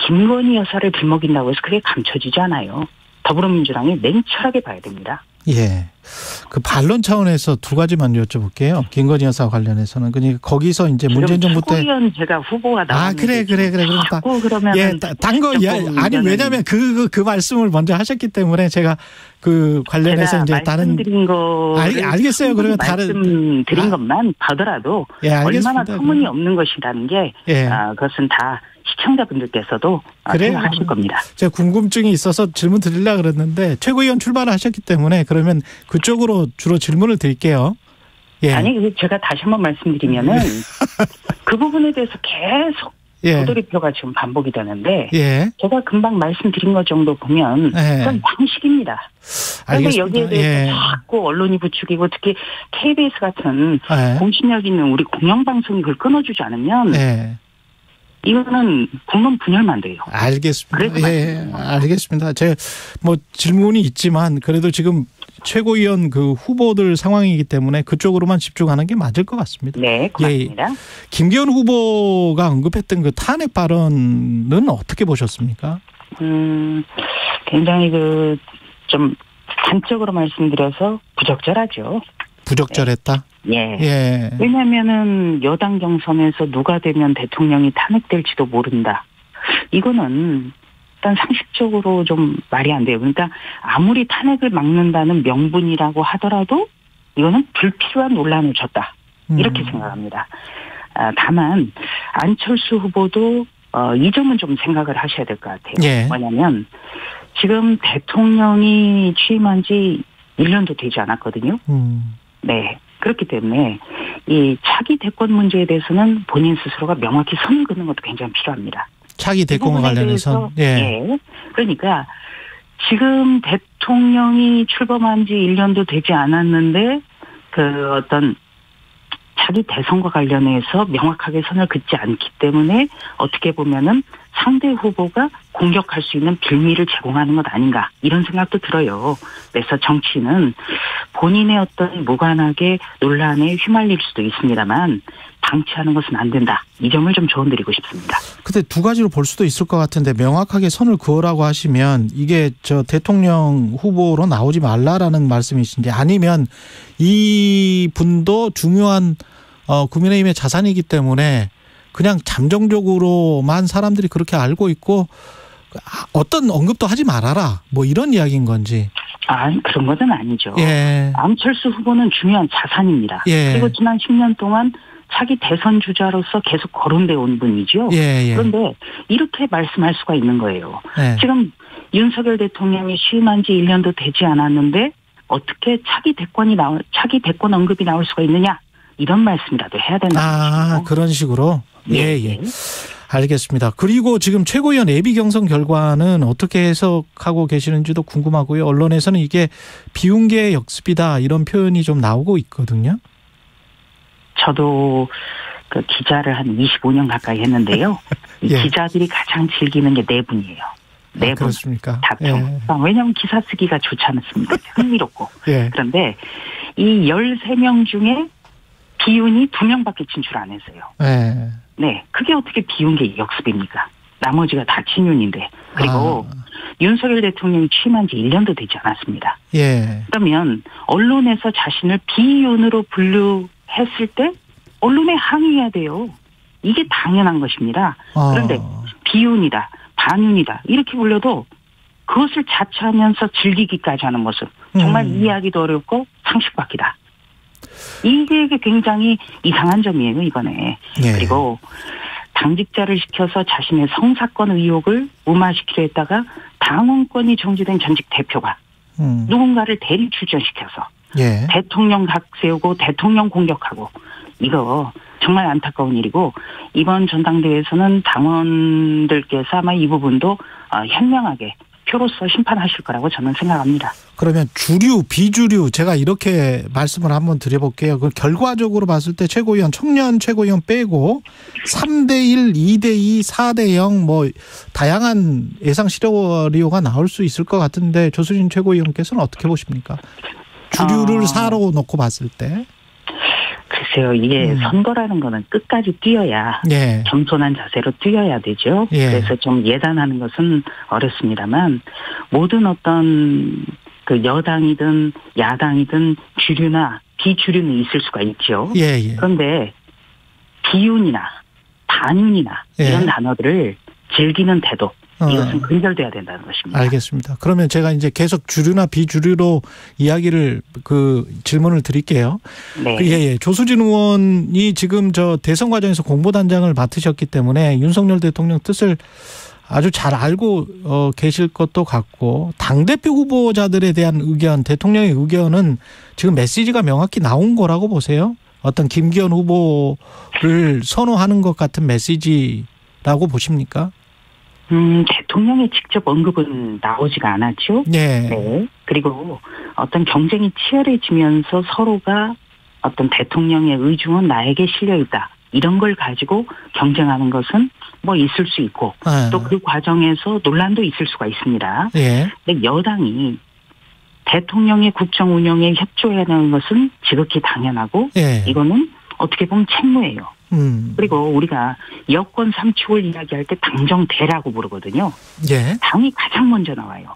김건희 여사를 들먹인다고 해서 그게 감춰지지 않아요. 더불어민주당이 냉철하게 봐야 됩니다. 예. 그 반론 차원에서 두 가지만 여쭤볼게요. 김건희 여사 관련해서는. 그러니까 거기서 이제 문재인 정부 때. 최고위원 제가 후보가 나왔는데. 그래. 그럼 자꾸 그러면. 예, 딴 거, 아니, 왜냐면 그 말씀을 먼저 하셨기 때문에 제가 그 관련해서 이제 다른. 말씀드린 거. 알겠어요. 그러면 다른. 말씀드린 것만 봐더라도. 예, 얼마나 터무니없는 것이라는 게. 예. 그것은 다 시청자분들께서도 생각하실 겁니다. 제가 궁금증이 있어서 질문 드리려고 그랬는데 최고위원 출마하셨기 때문에 그러면 그쪽으로 주로 질문을 드릴게요. 예. 아니 제가 다시 한번 말씀드리면은 그 부분에 대해서 계속 도돌이표가 지금 반복이 되는데 제가 금방 말씀드린 것 정도 보면 그건 방식입니다. 그런데 여기에 대해서 자꾸 언론이 부추기고 특히 KBS 같은 공신력 있는 우리 공영방송이 그걸 끊어주지 않으면 이거는 국론 분열만 돼요. 알겠습니다. 예, 알겠습니다. 제가 뭐 질문이 있지만 그래도 지금 최고위원 그 후보들 상황이기 때문에 그쪽으로만 집중하는 게 맞을 것 같습니다. 네, 고맙습니다. 김기현 후보가 언급했던 그 탄핵 발언은 어떻게 보셨습니까? 굉장히 좀 단적으로 말씀드려서 부적절하죠. 부적절했다? 예. 왜냐하면은 여당 경선에서 누가 되면 대통령이 탄핵될지도 모른다. 이거는 일단 상식적으로 좀 말이 안 돼요. 그러니까 아무리 탄핵을 막는다는 명분이라고 하더라도 이거는 불필요한 논란을 줬다. 이렇게 생각합니다. 다만 안철수 후보도 이 점은 좀 생각을 하셔야 될 것 같아요. 뭐냐면 지금 대통령이 취임한 지 1년도 되지 않았거든요. 네. 그렇기 때문에 이 차기 대권 문제에 대해서는 본인 스스로가 명확히 선을 긋는 것도 굉장히 필요합니다. 차기 대권과 관련해서 그러니까 지금 대통령이 출범한 지 1년도 되지 않았는데 그 어떤 차기 대선과 관련해서 명확하게 선을 긋지 않기 때문에 어떻게 보면은 상대 후보가 공격할 수 있는 빌미를 제공하는 것 아닌가 이런 생각도 들어요. 그래서 정치는 본인의 어떤 무관하게 논란에 휘말릴 수도 있습니다만 방치하는 것은 안 된다. 이 점을 좀 조언드리고 싶습니다. 근데 두 가지로 볼 수도 있을 것 같은데 명확하게 선을 그으라고 하시면 이게 대통령 후보로 나오지 말라라는 말씀이신지 아니면 이 분도 중요한 국민의힘의 자산이기 때문에 그냥 잠정적으로만 사람들이 그렇게 알고 있고 어떤 언급도 하지 말아라 뭐 이런 이야기인 건지. 그런 것은 아니죠. 안철수 후보는 중요한 자산입니다. 그리고 지난 10년 동안 차기 대선 주자로서 계속 거론되어 온 분이죠. 그런데 이렇게 말씀할 수가 있는 거예요. 지금 윤석열 대통령이 취임한 지 1년도 되지 않았는데 어떻게 차기 대권 언급이 나올 수가 있느냐 이런 말씀이라도 해야 된다. 그런 식으로. 예. 알겠습니다. 그리고 지금 최고위원 예비 경선 결과는 어떻게 해석하고 계시는지도 궁금하고요. 언론에서는 이게 비운계 역습이다 이런 표현이 좀 나오고 있거든요. 저도 그 기자를 한 25년 가까이 했는데요. 기자들이 가장 즐기는 게 내분이에요. 내분. 그렇습니까? 다툼. 왜냐하면 기사 쓰기가 좋지 않습니까? 흥미롭고. 그런데 이 13명 중에 비운이 2명밖에 진출 안 했어요. 네. 그게 어떻게 비운계 역습입니까? 나머지가 다 친윤인데. 그리고 윤석열 대통령이 취임한 지 1년도 되지 않았습니다. 예. 그러면 언론에서 자신을 비윤으로 분류했을 때 언론에 항의해야 돼요. 이게 당연한 것입니다. 그런데 비윤이다, 반윤이다 이렇게 불려도 그것을 자처하면서 즐기기까지 하는 모습 정말 이해하기도 어렵고 상식밖이다. 이게 굉장히 이상한 점이에요 이번에. 예. 그리고 당직자를 시켜서 자신의 성사건 의혹을 무마시키려 했다가 당원권이 정지된 전직 대표가 누군가를 대리 출전시켜서 예. 대통령 각 세우고 대통령 공격하고 이거 정말 안타까운 일이고 이번 전당대회에서는 당원들께서 아마 이 부분도 현명하게 표로서 심판하실 거라고 저는 생각합니다. 그러면 주류, 비주류 제가 이렇게 말씀을 한번 드려볼게요. 그 결과적으로 봤을 때 최고위원, 청년 최고위원 빼고 3대1, 2대2, 4대0 뭐 다양한 예상 시나리오가 나올 수 있을 것 같은데 조수진 최고위원께서는 어떻게 보십니까? 주류를 4로 놓고 봤을 때. 글쎄요. 이게 선거라는 거는 끝까지 뛰어야 예. 겸손한 자세로 뛰어야 되죠. 예. 그래서 좀 예단하는 것은 어렵습니다만 모든 어떤 그 여당이든 야당이든 주류나 비주류는 있을 수가 있죠. 예, 예. 그런데 비윤이나 반윤이나 예. 이런 단어들을 즐기는 태도 이것은 근절돼야 된다는 것입니다. 알겠습니다. 그러면 제가 이제 계속 주류나 비주류로 이야기를 질문을 드릴게요. 네. 예. 조수진 의원이 지금 저 대선 과정에서 공보단장을 맡으셨기 때문에 윤석열 대통령 뜻을 아주 잘 알고 계실 것도 같고 당대표 후보자들에 대한 의견, 대통령의 의견은 지금 메시지가 명확히 나온 거라고 보세요? 어떤 김기현 후보를 선호하는 것 같은 메시지라고 보십니까? 대통령의 직접 언급은 나오지가 않았죠. 네. 네. 그리고 어떤 경쟁이 치열해지면서 서로가 어떤 대통령의 의중은 나에게 실려있다. 이런 걸 가지고 경쟁하는 것은 뭐 있을 수 있고 또 그 과정에서 논란도 있을 수가 있습니다. 예. 근데 여당이 대통령의 국정 운영에 협조해야 하는 것은 지극히 당연하고 예. 이거는 어떻게 보면 책무예요. 그리고 우리가 여권 삼축을 이야기할 때 당정대라고 부르거든요. 예. 당이 가장 먼저 나와요.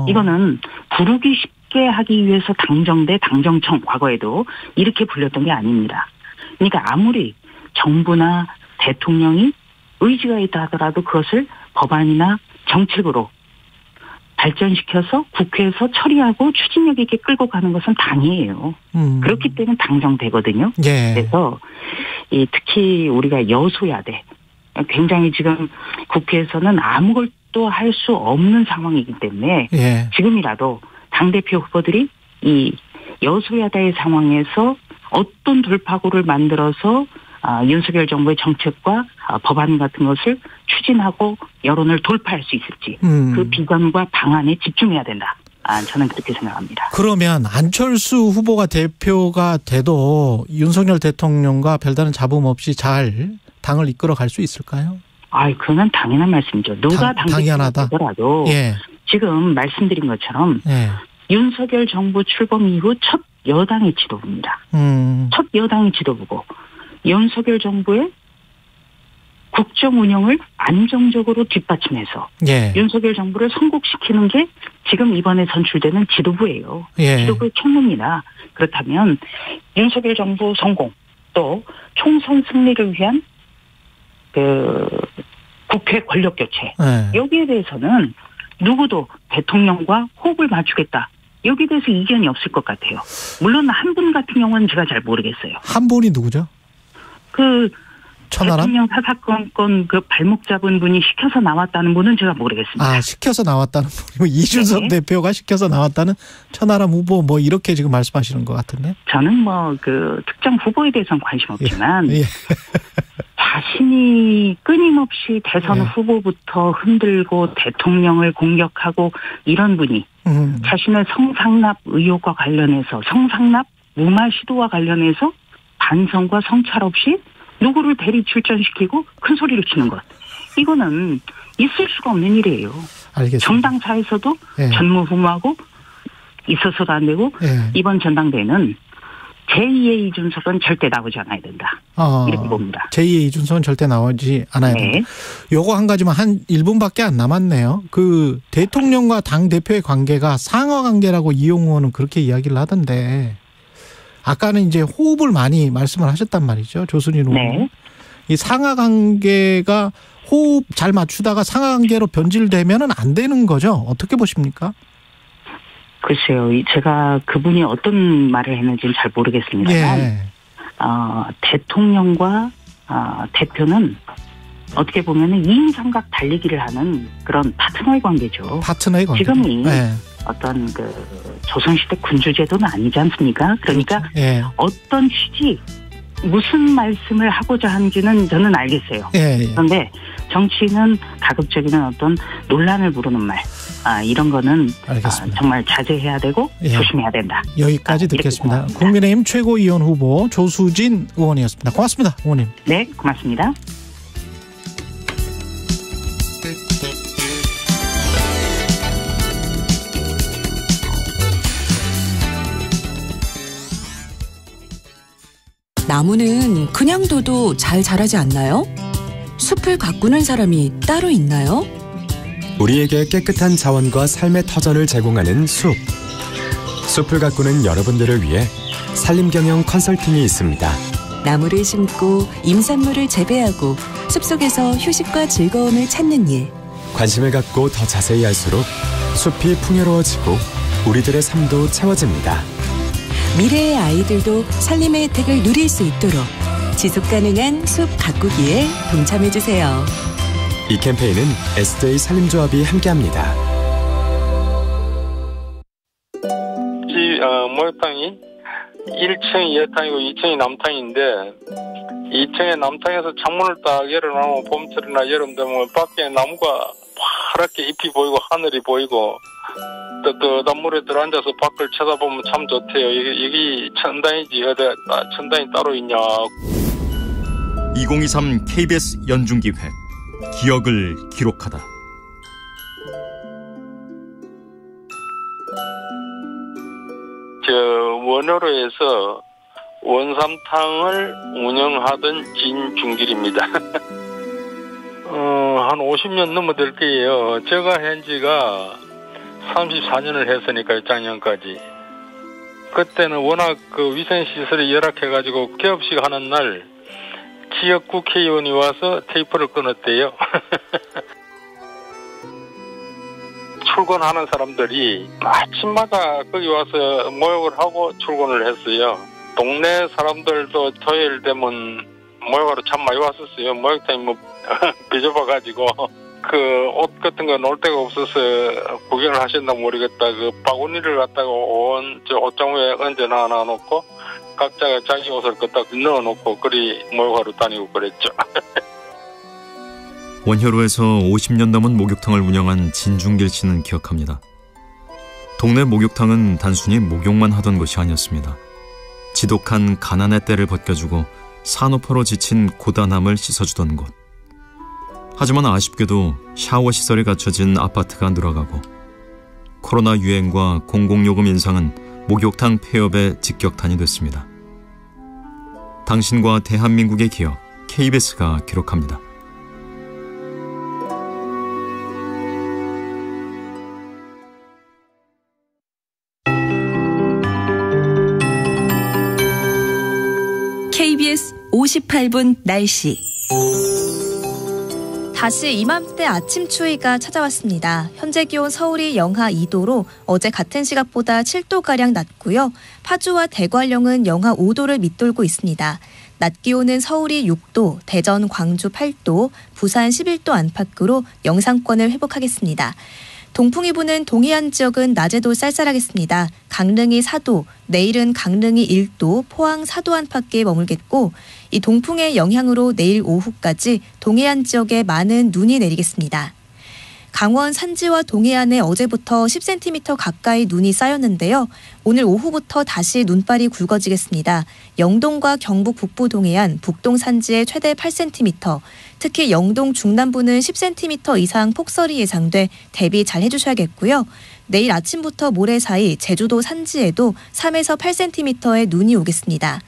이거는 부르기 쉽게 하기 위해서 당정대, 당정청 과거에도 이렇게 불렸던 게 아닙니다. 그러니까 아무리 정부나 대통령이 의지가 있다 하더라도 그것을 법안이나 정책으로 발전시켜서 국회에서 처리하고 추진력 있게 끌고 가는 것은 당이에요. 그렇기 때문에 당정되거든요. 예. 그래서 특히 우리가 여소야대 굉장히 지금 국회에서는 아무것도 할 수 없는 상황이기 때문에 예. 지금이라도 당대표 후보들이 이 여소야대의 상황에서 어떤 돌파구를 만들어서 윤석열 정부의 정책과 법안 같은 것을 추진하고 여론을 돌파할 수 있을지 그 비관과 방안에 집중해야 된다. 저는 그렇게 생각합니다. 그러면 안철수 후보가 대표가 돼도 윤석열 대통령과 별다른 잡음 없이 잘 당을 이끌어갈 수 있을까요? 그건 당연한 말씀이죠. 누가 당대표가 되더라도 예. 지금 말씀드린 것처럼 예. 윤석열 정부 출범 이후 첫 여당의 지도부입니다. 첫 여당의 지도부고 윤석열 정부의 국정 운영을 안정적으로 뒷받침해서 예. 윤석열 정부를 성공시키는 게 지금 이번에 선출되는 지도부예요. 예. 지도부의 책무입니다. 그렇다면 윤석열 정부 성공 또 총선 승리를 위한 국회 권력 교체 예. 여기에 대해서는 누구도 대통령과 호흡을 맞추겠다. 여기에 대해서 이견이 없을 것 같아요. 물론 한 분 같은 경우는 제가 잘 모르겠어요. 한 분이 누구죠? 천하람? 대통령 사사건건 발목 잡은 분이 시켜서 나왔다는 분은 제가 모르겠습니다. 시켜서 나왔다는 분이 이준석 네. 대표가 시켜서 나왔다는 천하람 후보 이렇게 지금 말씀하시는 것 같은데. 저는 특정 후보에 대해서는 관심 없지만 예. 자신이 끊임없이 대선 예. 후보부터 흔들고 대통령을 공격하고 이런 분이 자신의 성상납 의혹과 관련해서 성상납 무마 시도와 관련해서 반성과 성찰 없이 누구를 대리 출전시키고 큰 소리를 치는 것. 이거는 있을 수가 없는 일이에요. 알겠습니다. 정당사에서도 예. 전무후무하고 있어서도 안 되고 예. 이번 전당대회는 제2의 이준석은 절대 나오지 않아야 된다. 이렇게 봅니다. 제2의 이준석은 절대 나오지 않아야 네. 된다. 요거 한 가지만 한 1분밖에 안 남았네요. 그 대통령과 당대표의 관계가 상하 관계라고 이용우 의원은 그렇게 이야기를 하던데 아까는 이제 호흡을 많이 말씀을 하셨단 말이죠. 조순인 의원. 네. 이 상하 관계가 호흡 잘 맞추다가 상하 관계로 변질되면은 안 되는 거죠. 어떻게 보십니까? 글쎄요. 제가 그분이 어떤 말을 했는지는 잘 모르겠습니다만 예. 대통령과 대표는 어떻게 보면은 2인 삼각 달리기를 하는 그런 파트너의 관계죠. 파트너의 관계. 지금이 예. 어떤 그 조선시대 군주제도는 아니지 않습니까? 그러니까 그렇죠. 예. 어떤 취지, 무슨 말씀을 하고자 하는지는 저는 알겠어요. 예. 그런데 정치는 가급적이면 어떤 논란을 부르는 말, 이런 거는 알겠습니다. 정말 자제해야 되고 예. 조심해야 된다. 여기까지 듣겠습니다. 생각합니다. 국민의힘 최고위원 후보 조수진 의원이었습니다. 고맙습니다. 의원님. 네, 고맙습니다. 나무는 그냥 둬도 잘 자라지 않나요? 숲을 가꾸는 사람이 따로 있나요? 우리에게 깨끗한 자원과 삶의 터전을 제공하는 숲. 숲을 가꾸는 여러분들을 위해 산림경영 컨설팅이 있습니다. 나무를 심고 임산물을 재배하고 숲속에서 휴식과 즐거움을 찾는 일. 관심을 갖고 더 자세히 할수록 숲이 풍요로워지고 우리들의 삶도 채워집니다. 미래의 아이들도 산림의 혜택을 누릴 수 있도록 지속가능한 숲 가꾸기에 동참해주세요. 이 캠페인은 SJ 산림조합이 함께합니다. 목욕탕이 1층이 여탕이고 2층이 남탕인데 2층의 남탕에서 창문을 딱 열어놓으면 봄철이나 여름 되면 밖에 나무가 파랗게 잎이 보이고 하늘이 보이고 뜨뜻한 물에 들어앉아서 밖을 쳐다보면 참 좋대요. 여기 천당이지 어디 천당이 따로 있냐. 2023 KBS 연중기획 기억을 기록하다. 원효로에서 원삼탕을 운영하던 진중길입니다. 한 50년 넘어될 거예요. 제가 한 지가 34년을 했으니까요, 작년까지. 그때는 워낙 그 위생시설이 열악해가지고 개업식 하는 날 지역 국회의원이 와서 테이프를 끊었대요. 출근하는 사람들이 아침마다 거기 와서 모욕을 하고 출근을 했어요. 동네 사람들도 토요일 되면 모욕하러 참 많이 왔었어요. 모욕탕이 뭐 비좁아가지고 그 옷 같은 거 놓을 데가 없어서 구경을 하셨나 모르겠다. 그 바구니를 갖다가 온 저 옷장 위에 얹어놔 놓고 각자가 자기 옷을 갖다 넣어놓고 그리 모욕하러 다니고 그랬죠. 원효로에서 50년 넘은 목욕탕을 운영한 진중길 씨는 기억합니다. 동네 목욕탕은 단순히 목욕만 하던 것이 아니었습니다. 지독한 가난의 때를 벗겨주고 산후포로 지친 고단함을 씻어주던 곳. 하지만 아쉽게도 샤워 시설이 갖춰진 아파트가 늘어가고 코로나 유행과 공공요금 인상은 목욕탕 폐업의 직격탄이 됐습니다. 당신과 대한민국의 기억, KBS가 기록합니다. KBS 58분 날씨. 다시 이맘때 아침 추위가 찾아왔습니다. 현재 기온 서울이 영하 2도로 어제 같은 시각보다 7도가량 낮고요. 파주와 대관령은 영하 5도를 밑돌고 있습니다. 낮 기온은 서울이 6도, 대전, 광주 8도, 부산 11도 안팎으로 영상권을 회복하겠습니다. 동풍이 부는 동해안 지역은 낮에도 쌀쌀하겠습니다. 강릉이 4도, 내일은 강릉이 1도, 포항 4도 안팎에 머물겠고 이 동풍의 영향으로 내일 오후까지 동해안 지역에 많은 눈이 내리겠습니다. 강원 산지와 동해안에 어제부터 10cm 가까이 눈이 쌓였는데요. 오늘 오후부터 다시 눈발이 굵어지겠습니다. 영동과 경북 북부 동해안, 북동 산지에 최대 8cm, 특히 영동 중남부는 10cm 이상 폭설이 예상돼 대비 잘 해주셔야겠고요. 내일 아침부터 모레 사이 제주도 산지에도 3에서 8cm의 눈이 오겠습니다.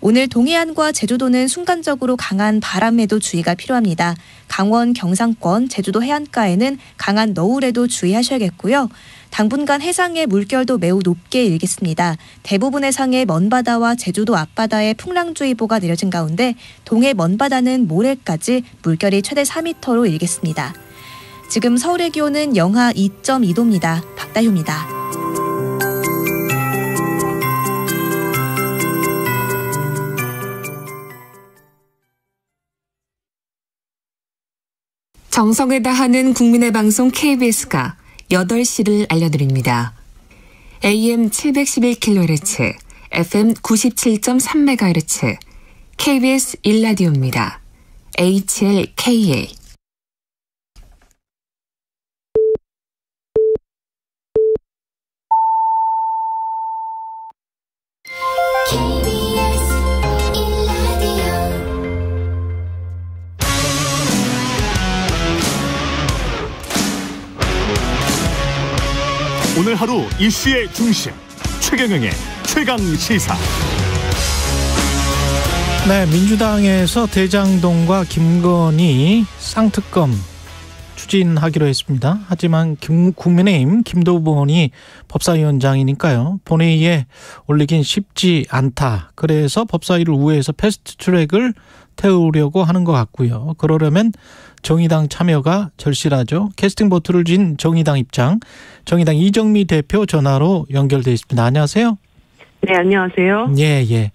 오늘 동해안과 제주도는 순간적으로 강한 바람에도 주의가 필요합니다. 강원, 경상권, 제주도 해안가에는 강한 너울에도 주의하셔야겠고요. 당분간 해상의 물결도 매우 높게 일겠습니다. 대부분 해상의 먼바다와 제주도 앞바다에 풍랑주의보가 내려진 가운데 동해 먼바다는 모레까지 물결이 최대 4m로 일겠습니다. 지금 서울의 기온은 영하 2.2도입니다. 박다효입니다. 정성을 다하는 국민의 방송 KBS가 8시를 알려드립니다. AM 711kHz, FM 97.3MHz, KBS 1라디오입니다. HLKA. 오늘 하루 이슈의 중심 최경영의 최강시사. 네, 민주당에서 대장동과 김건희 쌍특검 추진하기로 했습니다. 하지만 국민의힘 김도부 의원이 법사위원장이니까요. 본회의에 올리긴 쉽지 않다. 그래서 법사위를 우회해서 패스트트랙을 태우려고 하는 것 같고요. 그러려면 정의당 참여가 절실하죠. 캐스팅 보트를 쥔 정의당 입장, 정의당 이정미 대표 전화로 연결돼 있습니다. 안녕하세요. 네, 안녕하세요. 예.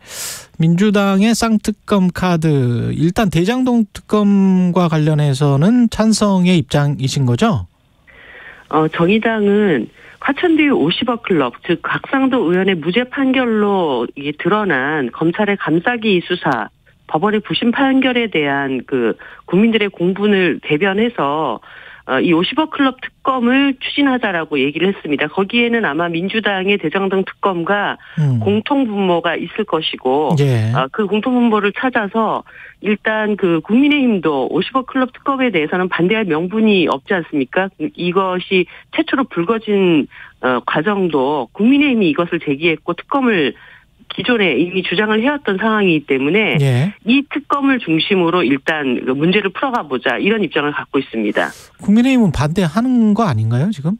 민주당의 쌍특검 카드, 일단 대장동 특검과 관련해서는 찬성의 입장이신 거죠? 정의당은 화천대유 50억 클럽, 즉 곽상도 의원의 무죄 판결로 이게 드러난 검찰의 감싸기 수사, 법원의 부심 판결에 대한 그 국민들의 공분을 대변해서 이 50억 클럽 특검을 추진하자라고 얘기를 했습니다. 거기에는 아마 민주당의 대장동 특검과 공통분모가 있을 것이고, 예. 그 공통분모를 찾아서 일단 그 국민의힘도 50억 클럽 특검에 대해서는 반대할 명분이 없지 않습니까? 이것이 최초로 불거진 과정도 국민의힘이 이것을 제기했고 특검을 기존에 이미 주장을 해왔던 상황이기 때문에 예. 이 특검을 중심으로 일단 문제를 풀어가 보자 이런 입장을 갖고 있습니다. 국민의힘은 반대하는 거 아닌가요, 지금?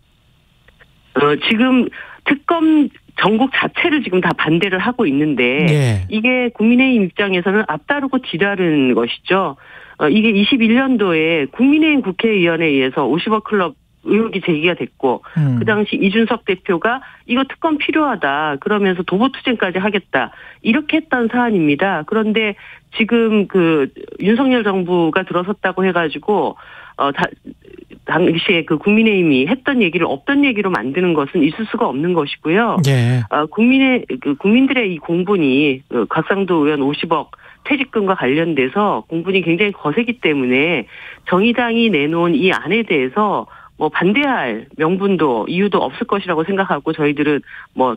지금 특검 전국 자체를 지금 다 반대를 하고 있는데 예. 이게 국민의힘 입장에서는 앞다르고 뒤다른 것이죠. 이게 21년도에 국민의힘 국회의원에 의해서 50억 클럽 의혹이 제기가 됐고 그 당시 이준석 대표가 이거 특검 필요하다 그러면서 도보투쟁까지 하겠다 이렇게 했던 사안입니다. 그런데 지금 그 윤석열 정부가 들어섰다고 해가지고 당시에 그 국민의힘이 했던 얘기를 없던 얘기로 만드는 것은 있을 수가 없는 것이고요. 예. 국민들의 이 공분이 곽상도 의원 50억 퇴직금과 관련돼서 공분이 굉장히 거세기 때문에 정의당이 내놓은 이 안에 대해서 반대할 명분도 이유도 없을 것이라고 생각하고 저희들은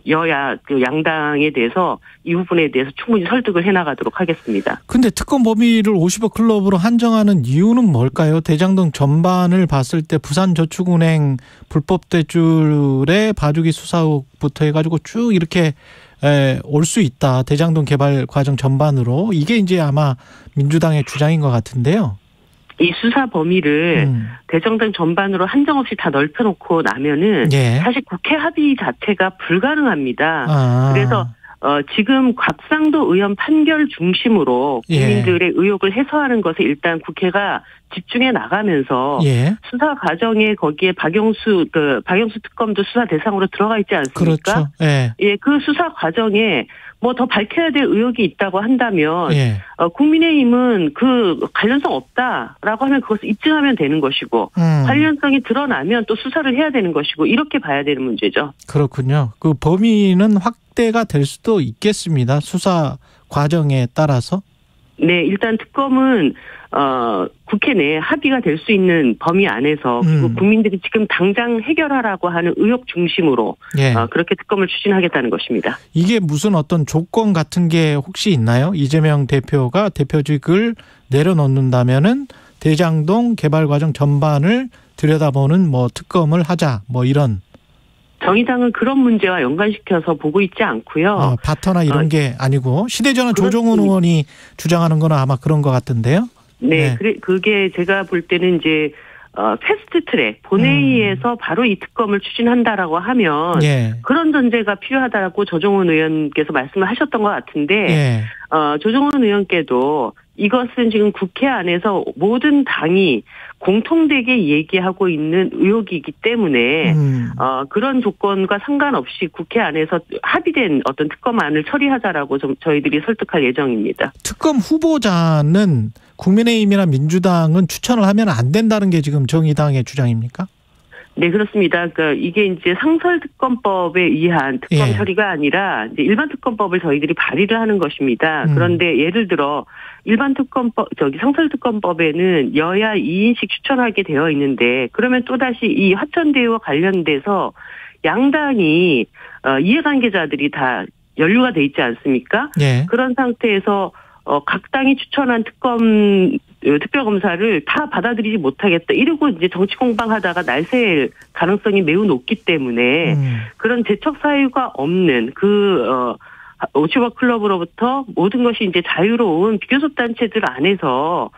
여야 양당에 대해서 이 부분에 대해서 충분히 설득을 해나가도록 하겠습니다. 근데 특검 범위를 50억 클럽으로 한정하는 이유는 뭘까요? 대장동 전반을 봤을 때 부산저축은행 불법 대출의 봐주기 수사 의혹부터 해가지고 쭉 이렇게 올 수 있다. 대장동 개발 과정 전반으로. 이게 이제 아마 민주당의 주장인 것 같은데요. 이 수사 범위를 대장동 전반으로 한정없이 다 넓혀놓고 나면은 예. 사실 국회 합의 자체가 불가능합니다. 그래서 지금 곽상도 의원 판결 중심으로 국민들의 예. 의혹을 해소하는 것에 일단 국회가 집중해 나가면서 예. 수사 과정에 거기에 박영수 특검도 수사 대상으로 들어가 있지 않습니까? 그렇죠. 예. 예, 그 수사 과정에 더 밝혀야 될 의혹이 있다고 한다면 예. 국민의힘은 그 관련성 없다라고 하면 그것을 입증하면 되는 것이고 관련성이 드러나면 또 수사를 해야 되는 것이고 이렇게 봐야 되는 문제죠. 그렇군요. 그 범위는 확대가 될 수도 있겠습니다. 수사 과정에 따라서. 네, 일단 특검은 국회 내에 합의가 될 수 있는 범위 안에서 그리고 국민들이 지금 당장 해결하라고 하는 의혹 중심으로 예. 그렇게 특검을 추진하겠다는 것입니다. 이게 무슨 어떤 조건 같은 게 혹시 있나요? 이재명 대표가 대표직을 내려놓는다면은 대장동 개발 과정 전반을 들여다보는 뭐 특검을 하자 뭐 이런. 정의당은 그런 문제와 연관시켜서 보고 있지 않고요. 바터나 이런 게 아니고 시대전환 조정훈 의원이 주장하는 거는 아마 그런 것 같은데요. 네, 그게 제가 볼 때는 이제 패스트트랙 본회의에서 바로 이 특검을 추진한다라고 하면 그런 전제가 필요하다고 조정훈 의원께서 말씀을 하셨던 것 같은데 조정훈 의원께도 이것은 지금 국회 안에서 모든 당이 공통되게 얘기하고 있는 의혹이기 때문에 그런 조건과 상관없이 국회 안에서 합의된 어떤 특검안을 처리하자라고 좀 저희들이 설득할 예정입니다. 특검 후보자는 국민의힘이나 민주당은 추천을 하면 안 된다는 게 지금 정의당의 주장입니까? 네, 그렇습니다. 그러니까 이게 이제 상설특검법에 의한 특검 처리가 아니라 이제 일반 특검법을 저희들이 발의를 하는 것입니다. 그런데 예를 들어 일반 특검법, 상설특검법에는 여야 2인씩 추천하게 되어 있는데 그러면 또다시 이 화천대유와 관련돼서 양당이 이해관계자들이 다 연루가 돼 있지 않습니까? 그런 상태에서 각 당이 추천한 특별검사를 다 받아들이지 못하겠다. 이러고 이제 정치 공방하다가 날새일 가능성이 매우 높기 때문에 그런 제척 사유가 없는 오치버 클럽으로부터 모든 것이 이제 자유로운 비교섭 단체들 안에서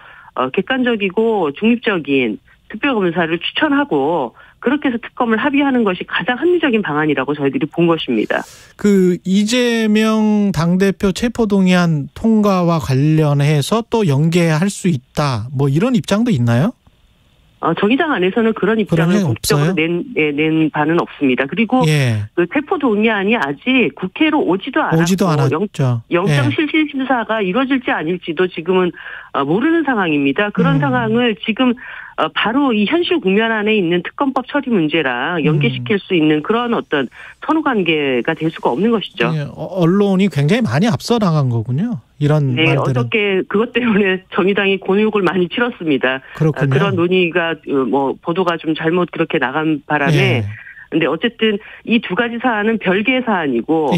객관적이고 중립적인 특별검사를 추천하고 그렇게 해서 특검을 합의하는 것이 가장 합리적인 방안이라고 저희들이 본 것입니다. 이재명 당대표 체포동의안 통과와 관련해서 또 연계할 수 있다. 뭐 이런 입장도 있나요? 정의당 안에서는 그런 입장을 공식적으로 낸 바는 없습니다. 그리고 그 체포동의안이 아직 국회로 오지도 않았죠. 영장실질심사가 이루어질지 아닐지도 지금은 모르는 상황입니다. 그런 상황을 지금 바로 이 현실 국면 안에 있는 특검법 처리 문제랑 연계시킬 수 있는 그런 어떤 선후관계가 될 수가 없는 것이죠. 언론이 굉장히 많이 앞서 나간 거군요. 이런 말들은. 어저께 그것 때문에 정의당이 곤욕을 많이 치렀습니다. 그렇군요. 그런 논의가 보도가 좀 잘못 그렇게 나간 바람에 근데 어쨌든 이 두 가지 사안은 별개의 사안이고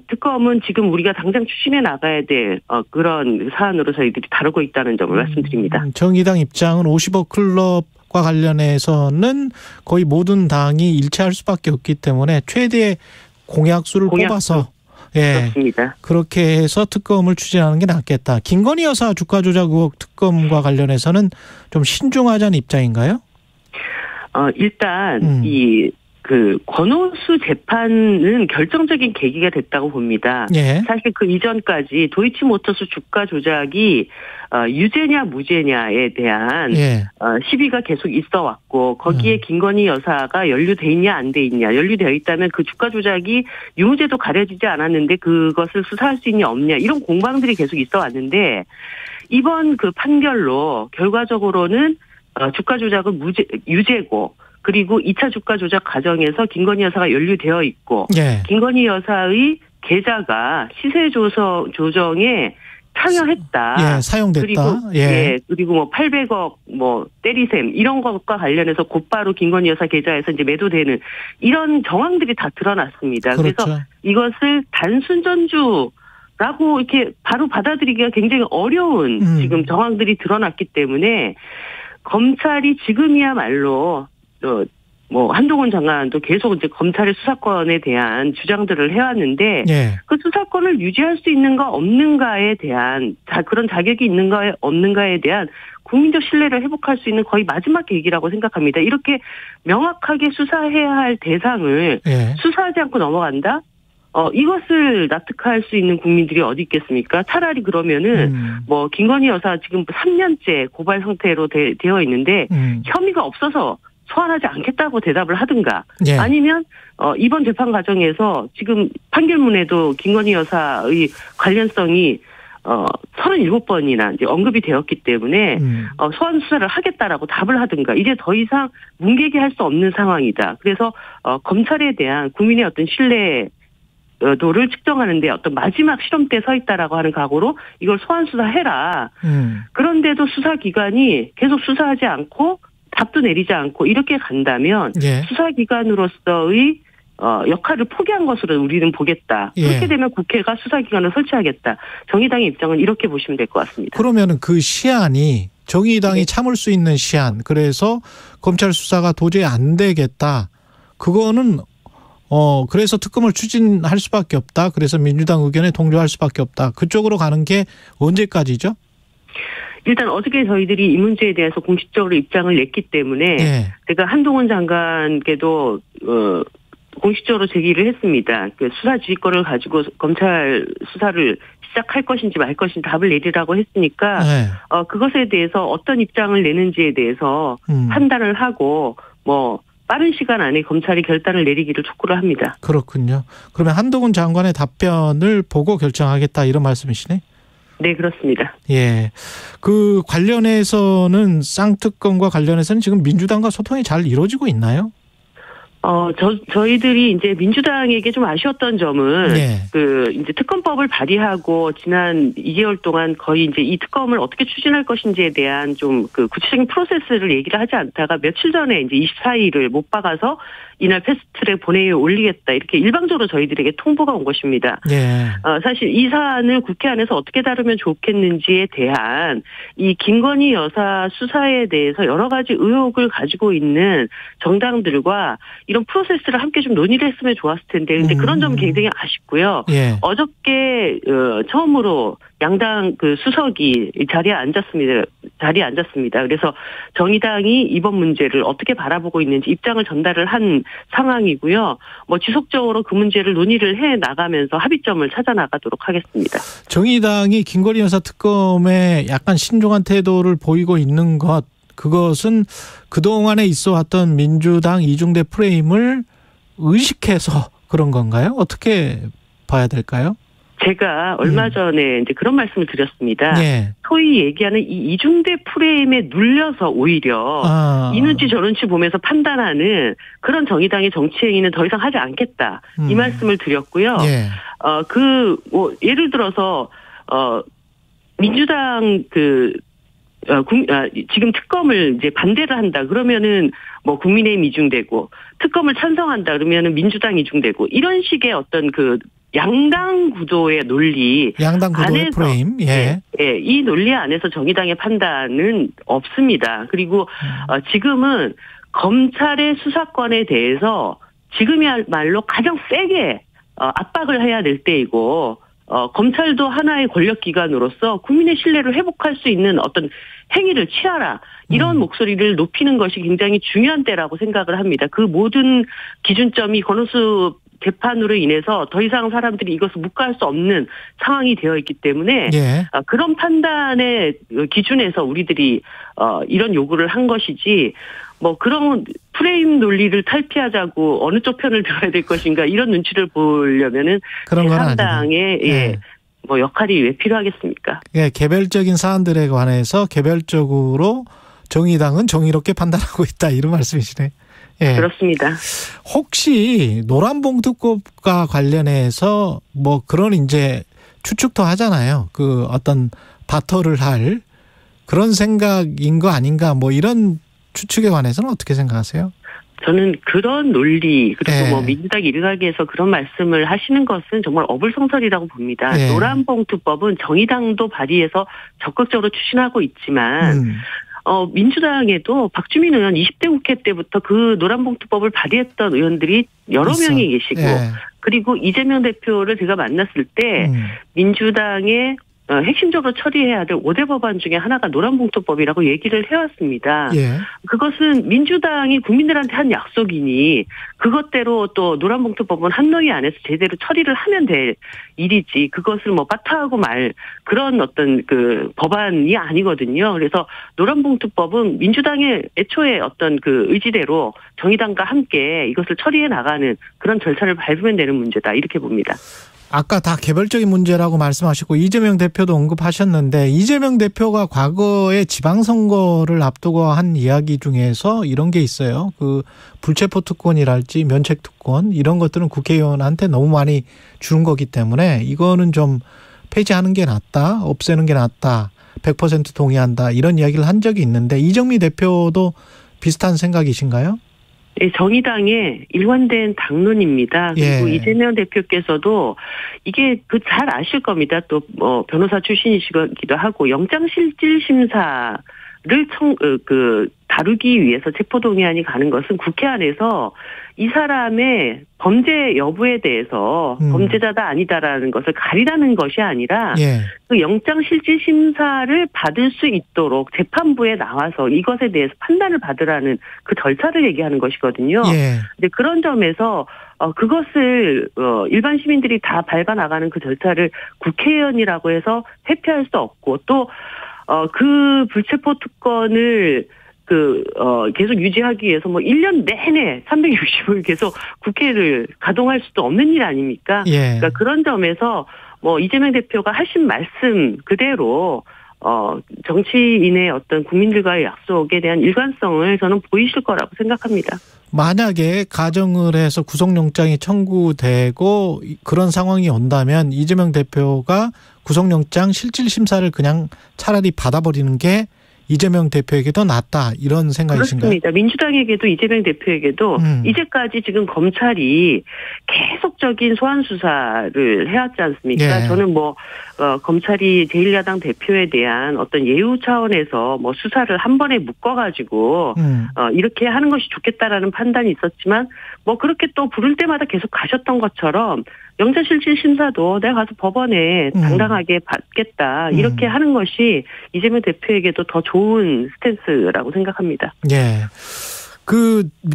특검은 지금 우리가 당장 추진해 나가야 될 그런 사안으로 저희들이 다루고 있다는 점을 말씀드립니다. 정의당 입장은 50억 클럽과 관련해서는 거의 모든 당이 일치할 수밖에 없기 때문에 최대의 공약수를 뽑아서 그렇습니다. 그렇게 해서 특검을 추진하는 게 낫겠다. 김건희 여사 주가 조작 의혹 특검과 관련해서는 좀 신중하자는 입장인가요? 일단 권오수 재판은 결정적인 계기가 됐다고 봅니다. 사실 그 이전까지 도이치모터스 주가 조작이 유죄냐 무죄냐에 대한 시비가 계속 있어 왔고 거기에 김건희 여사가 연루돼 있냐 안 돼 있냐. 연루되어 있다면 그 주가 조작이 유무죄도 가려지지 않았는데 그것을 수사할 수 있냐 없냐. 이런 공방들이 계속 있어 왔는데 이번 그 판결로 결과적으로는 주가 조작은 유죄고 그리고 2차 주가 조작 과정에서 김건희 여사가 연루되어 있고 김건희 여사의 계좌가 시세 조정에 참여했다. 사용됐다. 그리고 800억 때리셈 이런 것과 관련해서 곧바로 김건희 여사 계좌에서 이제 매도되는 이런 정황들이 다 드러났습니다. 그래서 이것을 단순 전주라고 이렇게 바로 받아들이기가 굉장히 어려운 지금 정황들이 드러났기 때문에 검찰이 지금이야말로 한동훈 장관도 계속 이제 검찰의 수사권에 대한 주장들을 해왔는데 그 수사권을 유지할 수 있는가 없는가에 대한 그런 자격이 있는가 없는가에 대한 국민적 신뢰를 회복할 수 있는 거의 마지막 계기라고 생각합니다. 이렇게 명확하게 수사해야 할 대상을 수사하지 않고 넘어간다? 이것을 납득할 수 있는 국민들이 어디 있겠습니까? 차라리 그러면은 김건희 여사 지금 3년째 고발 상태로 되어 있는데 혐의가 없어서 소환하지 않겠다고 대답을 하든가 아니면 이번 재판 과정에서 지금 판결문에도 김건희 여사의 관련성이 37번이나 이제 언급이 되었기 때문에 소환 수사를 하겠다라고 답을 하든가 이제 더 이상 문개기할 수 없는 상황이다. 그래서 검찰에 대한 국민의 어떤 신뢰 도를 측정하는데 어떤 마지막 시험대에 서 있다라고 하는 각오로 이걸 소환 수사해라. 그런데도 수사기관이 계속 수사하지 않고 답도 내리지 않고 이렇게 간다면 예. 수사기관으로서의 역할을 포기한 것으로 우리는 보겠다. 예. 그렇게 되면 국회가 수사기관을 설치하겠다. 정의당의 입장은 이렇게 보시면 될 것 같습니다. 그러면은 그 시한이 정의당이 참을 수 있는 시한, 그래서 검찰 수사가 도저히 안 되겠다. 그거는 그래서 특검을 추진할 수밖에 없다. 그래서 민주당 의견에 동조할 수밖에 없다. 그쪽으로 가는 게 언제까지죠? 일단 어저께 저희들이 이 문제에 대해서 공식적으로 입장을 냈기 때문에 예. 제가 한동훈 장관께도 공식적으로 제기를 했습니다. 그 수사 지휘권을 가지고 검찰 수사를 시작할 것인지 말 것인지 답을 내리라고 했으니까 네. 그것에 대해서 어떤 입장을 내는지에 대해서 판단을 하고 빠른 시간 안에 검찰이 결단을 내리기를 촉구를 합니다. 그렇군요. 그러면 한동훈 장관의 답변을 보고 결정하겠다 이런 말씀이시네? 네, 그렇습니다. 예. 그 관련해서는 쌍특검과 관련해서는 지금 민주당과 소통이 잘 이루어지고 있나요? 저희들이 이제 민주당에게 좀 아쉬웠던 점은, 네. 이제 특검법을 발의하고 지난 2개월 동안 거의 이제 이 특검을 어떻게 추진할 것인지에 대한 좀 구체적인 프로세스를 얘기를 하지 않다가 며칠 전에 이제 24일을 못 박아서 이날 패스트트랙 본회의에 올리겠다. 이렇게 일방적으로 저희들에게 통보가 온 것입니다. 네. 사실 이 사안을 국회 안에서 어떻게 다루면 좋겠는지에 대한 이 김건희 여사 수사에 대해서 여러 가지 의혹을 가지고 있는 정당들과 이런 프로세스를 함께 좀 논의를 했으면 좋았을 텐데, 근데 그런 점은 굉장히 아쉽고요. 예. 어저께 처음으로 양당 수석이 자리에 앉았습니다. 그래서 정의당이 이번 문제를 어떻게 바라보고 있는지 입장을 전달을 한 상황이고요. 지속적으로 그 문제를 논의를 해 나가면서 합의점을 찾아 나가도록 하겠습니다. 정의당이 김건희 여사 특검에 약간 신중한 태도를 보이고 있는 그것은 그동안에 있어 왔던 민주당 이중대 프레임을 의식해서 그런 건가요? 어떻게 봐야 될까요? 제가 얼마 전에 이제 그런 말씀을 드렸습니다. 예. 소위 얘기하는 이 이중대 프레임에 눌려서 오히려 이 눈치 저 눈치 보면서 판단하는 그런 정의당의 정치 행위는 더 이상 하지 않겠다. 이 말씀을 드렸고요. 예. 예를 들어서 민주당 지금 특검을 이제 반대를 한다 그러면은 국민의힘 이중되고, 특검을 찬성한다 그러면은 민주당 이중되고, 이런 식의 어떤 양당 구도의 논리, 양당 구도의 프레임, 예, 이 논리 안에서 정의당의 판단은 없습니다. 그리고 지금은 검찰의 수사권에 대해서 지금이야말로 가장 세게 압박을 해야 될 때이고, 검찰도 하나의 권력기관으로서 국민의 신뢰를 회복할 수 있는 어떤 행위를 취하라. 이런 목소리를 높이는 것이 굉장히 중요한 때라고 생각을 합니다. 그 모든 기준점이 권오수 재판으로 인해서 더 이상 사람들이 이것을 묵과할 수 없는 상황이 되어 있기 때문에 예. 그런 판단의 기준에서 우리들이 이런 요구를 한 것이지, 그런 프레임 논리를 탈피하자고 어느 쪽 편을 들어야 될 것인가 이런 눈치를 보려면은 제3당의 역할이 왜 필요하겠습니까? 예, 개별적인 사안들에 관해서 개별적으로 정의당은 정의롭게 판단하고 있다 이런 말씀이시네. 예. 그렇습니다. 혹시 노란봉투법과 관련해서 그런 이제 추측도 하잖아요. 어떤 바터를 할 그런 생각인 거 아닌가 이런 추측에 관해서는 어떻게 생각하세요? 저는 그런 논리, 그리고 민주당 일각에서 그런 말씀을 하시는 것은 정말 어불성설이라고 봅니다. 노란봉투법은 정의당도 발의해서 적극적으로 추진하고 있지만, 민주당에도 박주민 의원 20대 국회 때부터 그 노란봉투법을 발의했던 의원들이 여러 명이 계시고, 그리고 이재명 대표를 제가 만났을 때 민주당의 핵심적으로 처리해야 될 5대 법안 중에 하나가 노란봉투법이라고 얘기를 해왔습니다. 예. 그것은 민주당이 국민들한테 한 약속이니 그것대로 또 노란봉투법은 한노위 안에서 제대로 처리를 하면 될 일이지, 그것을 빠타하고 말 그런 어떤 법안이 아니거든요. 그래서 노란봉투법은 민주당의 애초에 어떤 의지대로 정의당과 함께 이것을 처리해 나가는 그런 절차를 밟으면 되는 문제다, 이렇게 봅니다. 아까 다 개별적인 문제라고 말씀하셨고 이재명 대표도 언급하셨는데 이재명 대표가 과거에 지방선거를 앞두고 한 이야기 중에서 이런 게 있어요. 그 불체포 특권이랄지 면책 특권 이런 것들은 국회의원한테 너무 많이 주는 거기 때문에 이거는 좀 폐지하는 게 낫다. 없애는 게 낫다. 100% 동의한다. 이런 이야기를 한 적이 있는데 이정미 대표도 비슷한 생각이신가요? 네, 정의당의 일관된 당론입니다. 그리고 이재명 대표께서도 이게 잘 아실 겁니다. 또 변호사 출신이시기도 하고 영장실질심사를 다루기 위해서 체포동의안이 가는 것은 국회 안에서 이 사람의 범죄 여부에 대해서 범죄자다 아니다라는 것을 가리라는 것이 아니라 그 영장실질심사를 받을 수 있도록 재판부에 나와서 이것에 대해서 판단을 받으라는 그 절차를 얘기하는 것이거든요. 근데 그런 점에서 그것을 일반 시민들이 다 밟아 나가는 그 절차를 국회의원이라고 해서 회피할 수 없고 또 그 불체포 특권을 계속 유지하기 위해서 1년 내내 360일 계속 국회를 가동할 수도 없는 일 아닙니까? 그러니까 그런 점에서 이재명 대표가 하신 말씀 그대로 정치인의 어떤 국민들과의 약속에 대한 일관성을 저는 보이실 거라고 생각합니다. 만약에 가정을 해서 구속영장이 청구되고 그런 상황이 온다면 이재명 대표가 구속영장 실질심사를 그냥 차라리 받아버리는 게 이재명 대표에게도 낫다 이런 생각이신가요? 그렇습니다. 민주당에게도 이재명 대표에게도 이제까지 지금 검찰이 계속적인 소환 수사를 해왔지 않습니까? 저는 검찰이 제1야당 대표에 대한 어떤 예우 차원에서 수사를 한 번에 묶어가지고 이렇게 하는 것이 좋겠다라는 판단이 있었지만 그렇게 또 부를 때마다 계속 가셨던 것처럼 영장실질심사도 내가 가서 법원에 당당하게 받겠다 이렇게 하는 것이 이재명 대표에게도 더 좋은 스탠스라고 생각합니다.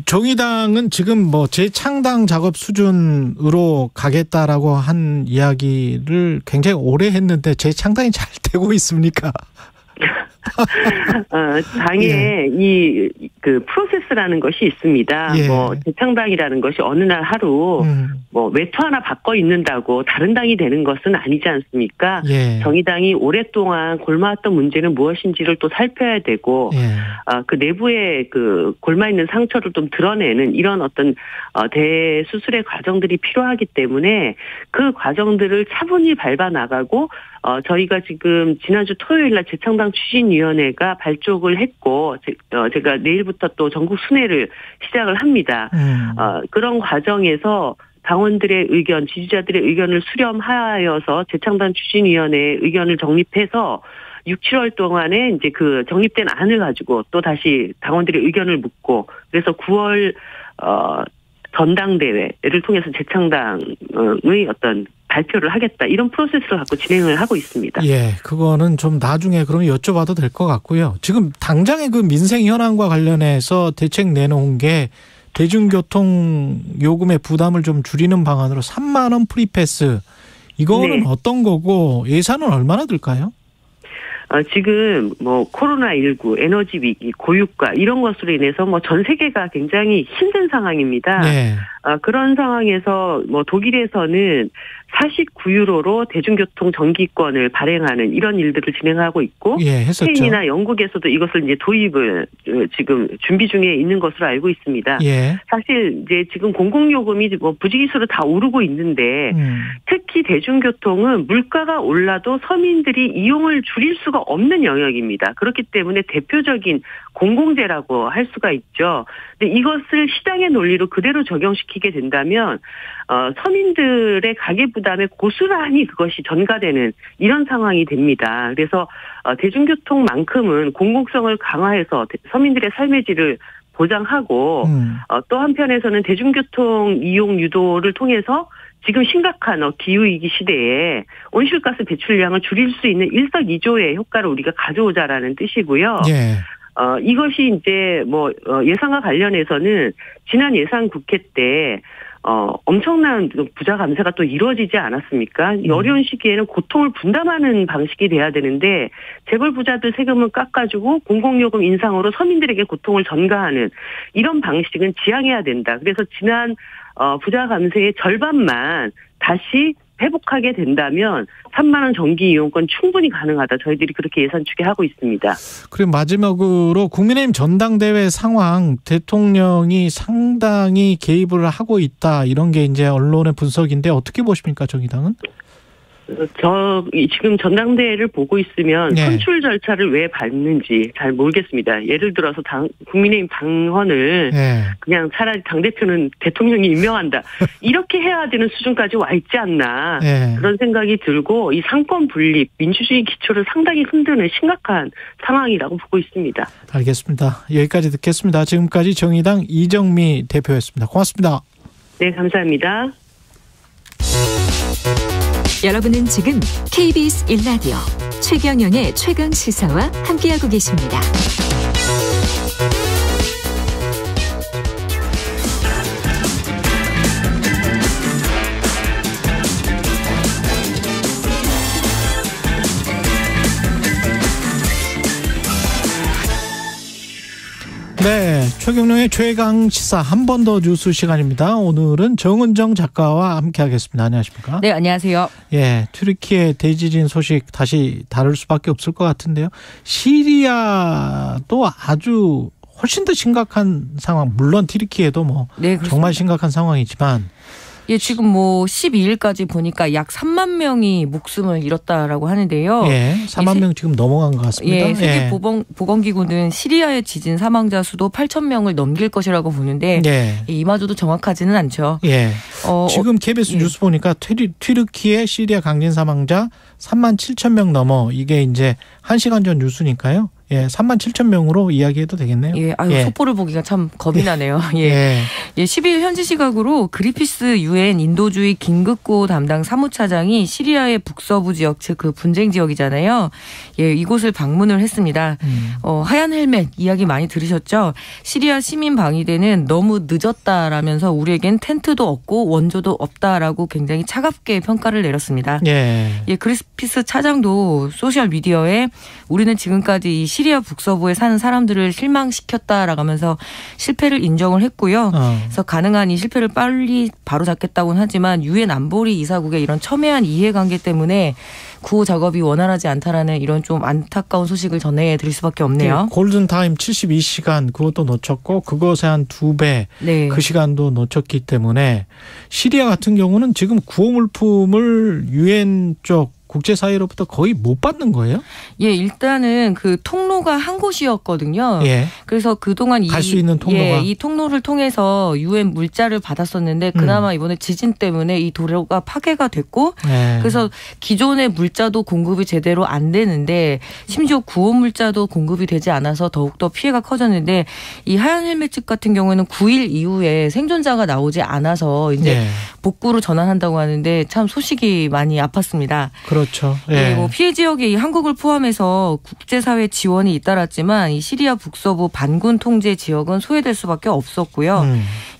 정의당은 지금 재창당 작업 수준으로 가겠다라고 한 이야기를 굉장히 오래 했는데 재창당이 잘 되고 있습니까? 당에 프로세스라는 것이 있습니다. 재창당이라는 것이 어느 날 하루 외투 하나 바꿔 입는다고 다른 당이 되는 것은 아니지 않습니까? 정의당이 오랫동안 골마왔던 문제는 무엇인지를 또 살펴야 되고 그 내부에 골마 있는 상처를 좀 드러내는 이런 어떤 대수술의 과정들이 필요하기 때문에 그 과정들을 차분히 밟아 나가고 저희가 지금 지난주 토요일 날 재창당 추진위원회가 발족을 했고 제가 내일부터 또 전국 순회를 시작을 합니다. 그런 과정에서 당원들의 의견, 지지자들의 의견을 수렴하여서 재창당 추진위원회의 의견을 정립해서 6, 7월 동안에 이제 그 정립된 안을 가지고 또 다시 당원들의 의견을 묻고 그래서 9월 전당대회를 통해서 재창당의 어떤 발표를 하겠다. 이런 프로세스를 갖고 진행을 하고 있습니다. 그거는 좀 나중에 그러면 여쭤봐도 될 것 같고요. 지금 당장의 그 민생 현안과 관련해서 대책 내놓은 게 대중교통 요금의 부담을 좀 줄이는 방안으로 3만 원 프리패스. 이거는 어떤 거고 예산은 얼마나 들까요? 지금 코로나19, 에너지 위기, 고유가 이런 것으로 인해서 전 세계가 굉장히 힘든 상황입니다. 그런 상황에서 독일에서는 49유로로 대중교통 정기권을 발행하는 이런 일들을 진행하고 있고 스페인이나 영국에서도 이것을 이제 도입을 지금 준비 중에 있는 것으로 알고 있습니다. 사실 이제 지금 공공요금이 부지기수로 다 오르고 있는데 특히 대중교통은 물가가 올라도 서민들이 이용을 줄일 수가 없는 영역입니다. 그렇기 때문에 대표적인 공공재라고 할 수가 있죠. 근데 이것을 시장의 논리로 그대로 적용시키게 된다면 서민들의 가계 부담에 고스란히 그것이 전가되는 이런 상황이 됩니다. 그래서 대중교통만큼은 공공성을 강화해서 서민들의 삶의 질을 보장하고 또 한편에서는 대중교통 이용 유도를 통해서 지금 심각한 기후위기 시대에 온실가스 배출량을 줄일 수 있는 일석이조의 효과를 우리가 가져오자라는 뜻이고요. 이것이 이제 예산과 관련해서는 지난 예산 국회 때 엄청난 부자 감세가 또 이루어지지 않았습니까? 이 어려운 시기에는 고통을 분담하는 방식이 돼야 되는데 재벌 부자들 세금을 깎아주고 공공요금 인상으로 서민들에게 고통을 전가하는 이런 방식은 지양해야 된다. 그래서 지난 부자 감세의 절반만 다시 회복하게 된다면 3만 원 정기 이용권 충분히 가능하다. 저희들이 그렇게 예산 추계하고 있습니다. 그리고 마지막으로 국민의힘 전당대회 상황 대통령이 상당히 개입을 하고 있다. 이런 게 이제 언론의 분석인데 어떻게 보십니까, 정의당은? 지금 전당대회를 보고 있으면 네. 선출 절차를 왜 밟는지 잘 모르겠습니다. 예를 들어서 국민의힘 당헌을 네. 그냥 차라리 당대표는 대통령이 임명한다. 이렇게 해야 되는 수준까지 와 있지 않나. 네. 그런 생각이 들고 이 상권 분립, 민주주의 기초를 상당히 흔드는 심각한 상황이라고 보고 있습니다. 알겠습니다. 여기까지 듣겠습니다. 지금까지 정의당 이정미 대표였습니다. 고맙습니다. 네, 감사합니다. 여러분은 지금 KBS 1라디오 최경영의 최강시사와 함께하고 계십니다. 네, 최경영의 최강시사 한 번 더 뉴스 시간입니다. 오늘은 정은정 작가와 함께하겠습니다. 안녕하십니까? 네, 안녕하세요. 예, 튀르키예 대지진 소식 다시 다룰 수밖에 없을 것 같은데요. 시리아도 아주 훨씬 더 심각한 상황, 물론 튀르키예도 뭐 네, 정말 심각한 상황이지만 예, 지금 뭐 12일까지 보니까 약 3만 명이 목숨을 잃었다라고 하는데요. 예, 4만 명 지금 넘어간 것 같습니다. 예, 세계 보건기구는 시리아의 지진 사망자 수도 8천 명을 넘길 것이라고 보는데 이마저도 정확하지는 않죠. 예. 지금 KBS 뉴스 보니까 튀르키예 시리아 강진 사망자 3만 7천 명 넘어 이게 이제 1시간 전 뉴스니까요. 예, 3만 7천 명으로 이야기해도 되겠네요. 예, 속보를 보기가 참 겁이 나네요. 예. 12일 현지 시각으로 그리피스 UN 인도주의 긴급구호 담당 사무차장이 시리아의 북서부 지역, 즉 그 분쟁 지역이잖아요. 예, 이곳을 방문을 했습니다. 하얀 헬멧 이야기 많이 들으셨죠? 시리아 시민 방위대는 너무 늦었다라면서 우리에겐 텐트도 없고 원조도 없다라고 굉장히 차갑게 평가를 내렸습니다. 예, 그리피스 차장도 소셜 미디어에 우리는 지금까지 이 시리아 북서부에 사는 사람들을 실망시켰다라고 하면서 실패를 인정을 했고요. 그래서 가능한 이 실패를 빨리 바로잡겠다고는 하지만 유엔 안보리 이사국의 이런 첨예한 이해관계 때문에 구호 작업이 원활하지 않다라는 이런 좀 안타까운 소식을 전해드릴 수밖에 없네요. 골든타임 72시간 그것도 놓쳤고 그것의 한 2배 그 시간도 놓쳤기 때문에 시리아 같은 경우는 지금 구호 물품을 유엔 쪽 국제사회로부터 거의 못 받는 거예요? 예, 일단은 그 통로가 한 곳이었거든요. 예. 그래서 그동안 갈 수 있는 통로가. 이 통로를 통해서 유엔 물자를 받았었는데 그나마 이번에 지진 때문에 이 도로가 파괴가 됐고 그래서 기존의 물자도 공급이 제대로 안 되는데 심지어 구호 물자도 공급이 되지 않아서 더욱더 피해가 커졌는데 이 하얀 헬멧집 같은 경우에는 9일 이후에 생존자가 나오지 않아서 이제 복구로 전환한다고 하는데 참 소식이 많이 아팠습니다. 그렇죠. 네, 뭐 피해 지역에 이 한국을 포함해서 국제사회 지원이 잇따랐지만 이 시리아 북서부 반군 통제 지역은 소외될 수밖에 없었고요.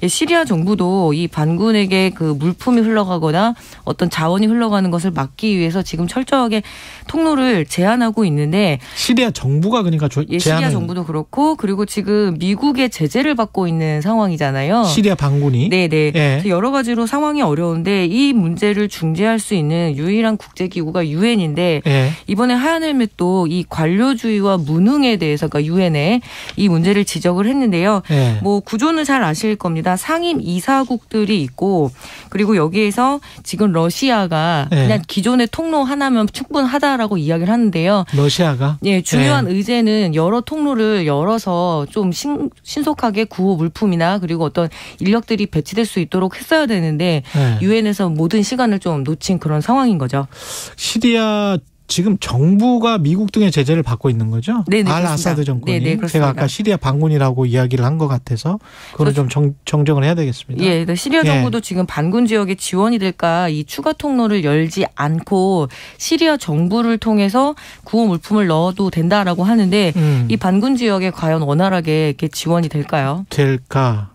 시리아 정부도 이 반군에게 그 물품이 흘러가거나 어떤 자원이 흘러가는 것을 막기 위해서 지금 철저하게 통로를 제한하고 있는데 시리아 정부가 그러니까 시리아 정부도 그렇고 그리고 지금 미국의 제재를 받고 있는 상황이잖아요. 시리아 반군이. 네네. 여러 가지로 상황이 어려운데 이 문제를 중재할 수 있는 유일한 국제기구가 유엔인데 이번에 하얀 헬멧도 이 관료주의와 무능에 대해서 그러니까 유엔에 이 문제를 지적을 했는데요. 뭐 구조는 잘 아실 겁니다. 상임 이사국들이 있고 그리고 여기에서 지금 러시아가 그냥 기존의 통로 하나면 충분하다라고 이야기를 하는데요. 러시아가? 예, 중요한 의제는 여러 통로를 열어서 좀 신속하게 구호 물품이나 그리고 어떤 인력들이 배치될 수 있도록 했어야 되는데 유엔에서 모든 시간을 좀 놓친 그런 상황인 거죠. 시리아 지금 정부가 미국 등의 제재를 받고 있는 거죠? 네네, 알 아사드 정권이. 네네, 그렇습니다. 제가 아까 시리아 반군이라고 이야기를 한 것 같아서 그걸 좀 정정을 해야 되겠습니다. 예, 시리아 정부도 지금 반군 지역에 지원이 될까 이 추가 통로를 열지 않고 시리아 정부를 통해서 구호 물품을 넣어도 된다라고 하는데 이 반군 지역에 과연 원활하게 이렇게 지원이 될까요? 될까?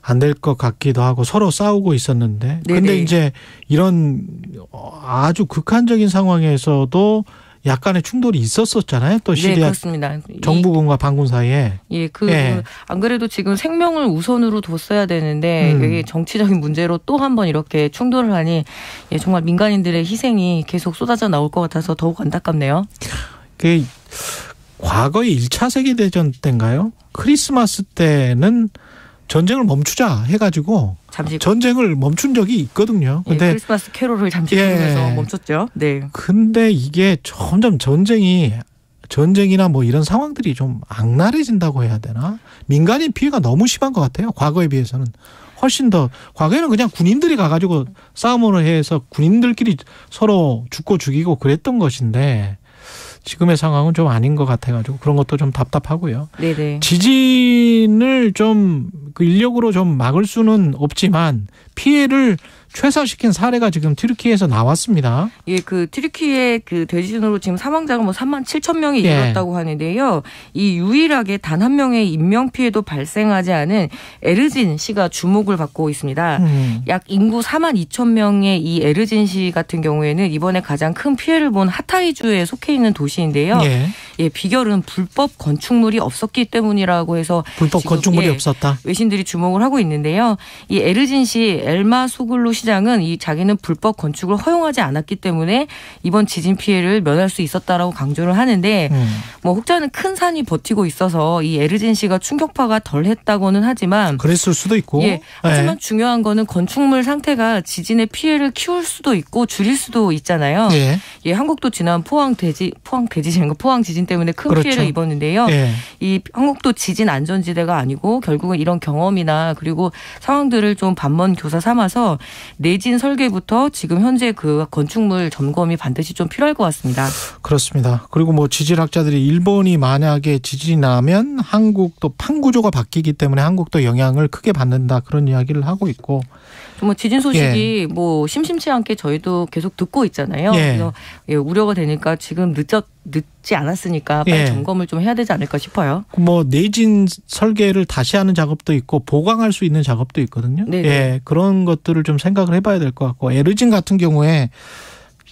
안 될 것 같기도 하고 서로 싸우고 있었는데. 그런데 이제 이런 아주 극한적인 상황에서도 약간의 충돌이 있었었잖아요. 또 네, 시리아 그렇습니다. 정부군과 반군 사이에. 예, 안 그래도 지금 생명을 우선으로 뒀어야 되는데 이게 정치적인 문제로 또 한 번 이렇게 충돌을 하니 정말 민간인들의 희생이 계속 쏟아져 나올 것 같아서 더욱 안타깝네요. 과거의 1차 세계대전 때인가요? 크리스마스 때는 전쟁을 멈추자 해가지고 잠시 전쟁을 멈춘 적이 있거든요. 근데 크리스마스 캐롤을 잠시 부르면서 멈췄죠. 네. 근데 이게 점점 전쟁이나 뭐 이런 상황들이 좀 악랄해진다고 해야 되나? 민간인 피해가 너무 심한 것 같아요. 과거에 비해서는. 훨씬 더 과거에는 그냥 군인들이 가가지고 싸움을 해서 군인들끼리 서로 죽고 죽이고 그랬던 것인데 지금의 상황은 좀 아닌 것 같아가지고 그런 것도 좀 답답하고요. 네네. 지진을 좀 그 인력으로 좀 막을 수는 없지만 피해를 최소화시킨 사례가 지금 튀르키예에서 나왔습니다. 예, 그 튀르키예 그 대지진으로 지금 사망자가 뭐 37,000명이 이르렀다고 하는데요. 이 유일하게 단 한 명의 인명 피해도 발생하지 않은 에르진 시가 주목을 받고 있습니다. 약 인구 42,000명의 이 에르진 시 같은 경우에는 이번에 가장 큰 피해를 본 하타이주에 속해 있는 도시인데요. 예, 비결은 불법 건축물이 없었기 때문이라고 해서 불법 건축물이 없었다. 외신들이 주목을 하고 있는데요. 이 에르진 시 엘마 소글루 시장은 이 자기는 불법 건축을 허용하지 않았기 때문에 이번 지진 피해를 면할 수 있었다라고 강조를 하는데 뭐 혹자는 큰 산이 버티고 있어서 이 에르진 시가 충격파가 덜했다고는 하지만 그랬을 수도 있고. 예, 하지만 중요한 거는 건축물 상태가 지진의 피해를 키울 수도 있고 줄일 수도 있잖아요. 예, 한국도 지난 포항 지진 때문에 큰 피해를 입었는데요. 이 한국도 지진 안전지대가 아니고 결국은 이런 경험이나 그리고 상황들을 좀 반면 교사 삼아서 내진 설계부터 지금 현재 그 건축물 점검이 반드시 좀 필요할 것 같습니다. 그렇습니다. 그리고 뭐 지질학자들이 일본이 만약에 지진이 나면 한국도 판구조가 바뀌기 때문에 한국도 영향을 크게 받는다 그런 이야기를 하고 있고. 뭐 지진 소식이 뭐 심심치 않게 저희도 계속 듣고 있잖아요. 그래서 우려가 되니까 지금 늦지 않았으니까 빨리 점검을 좀 해야 되지 않을까 싶어요. 뭐 내진 설계를 다시 하는 작업도 있고 보강할 수 있는 작업도 있거든요. 예, 그런 것들을 좀 생각을 해봐야 될 것 같고 에르진 같은 경우에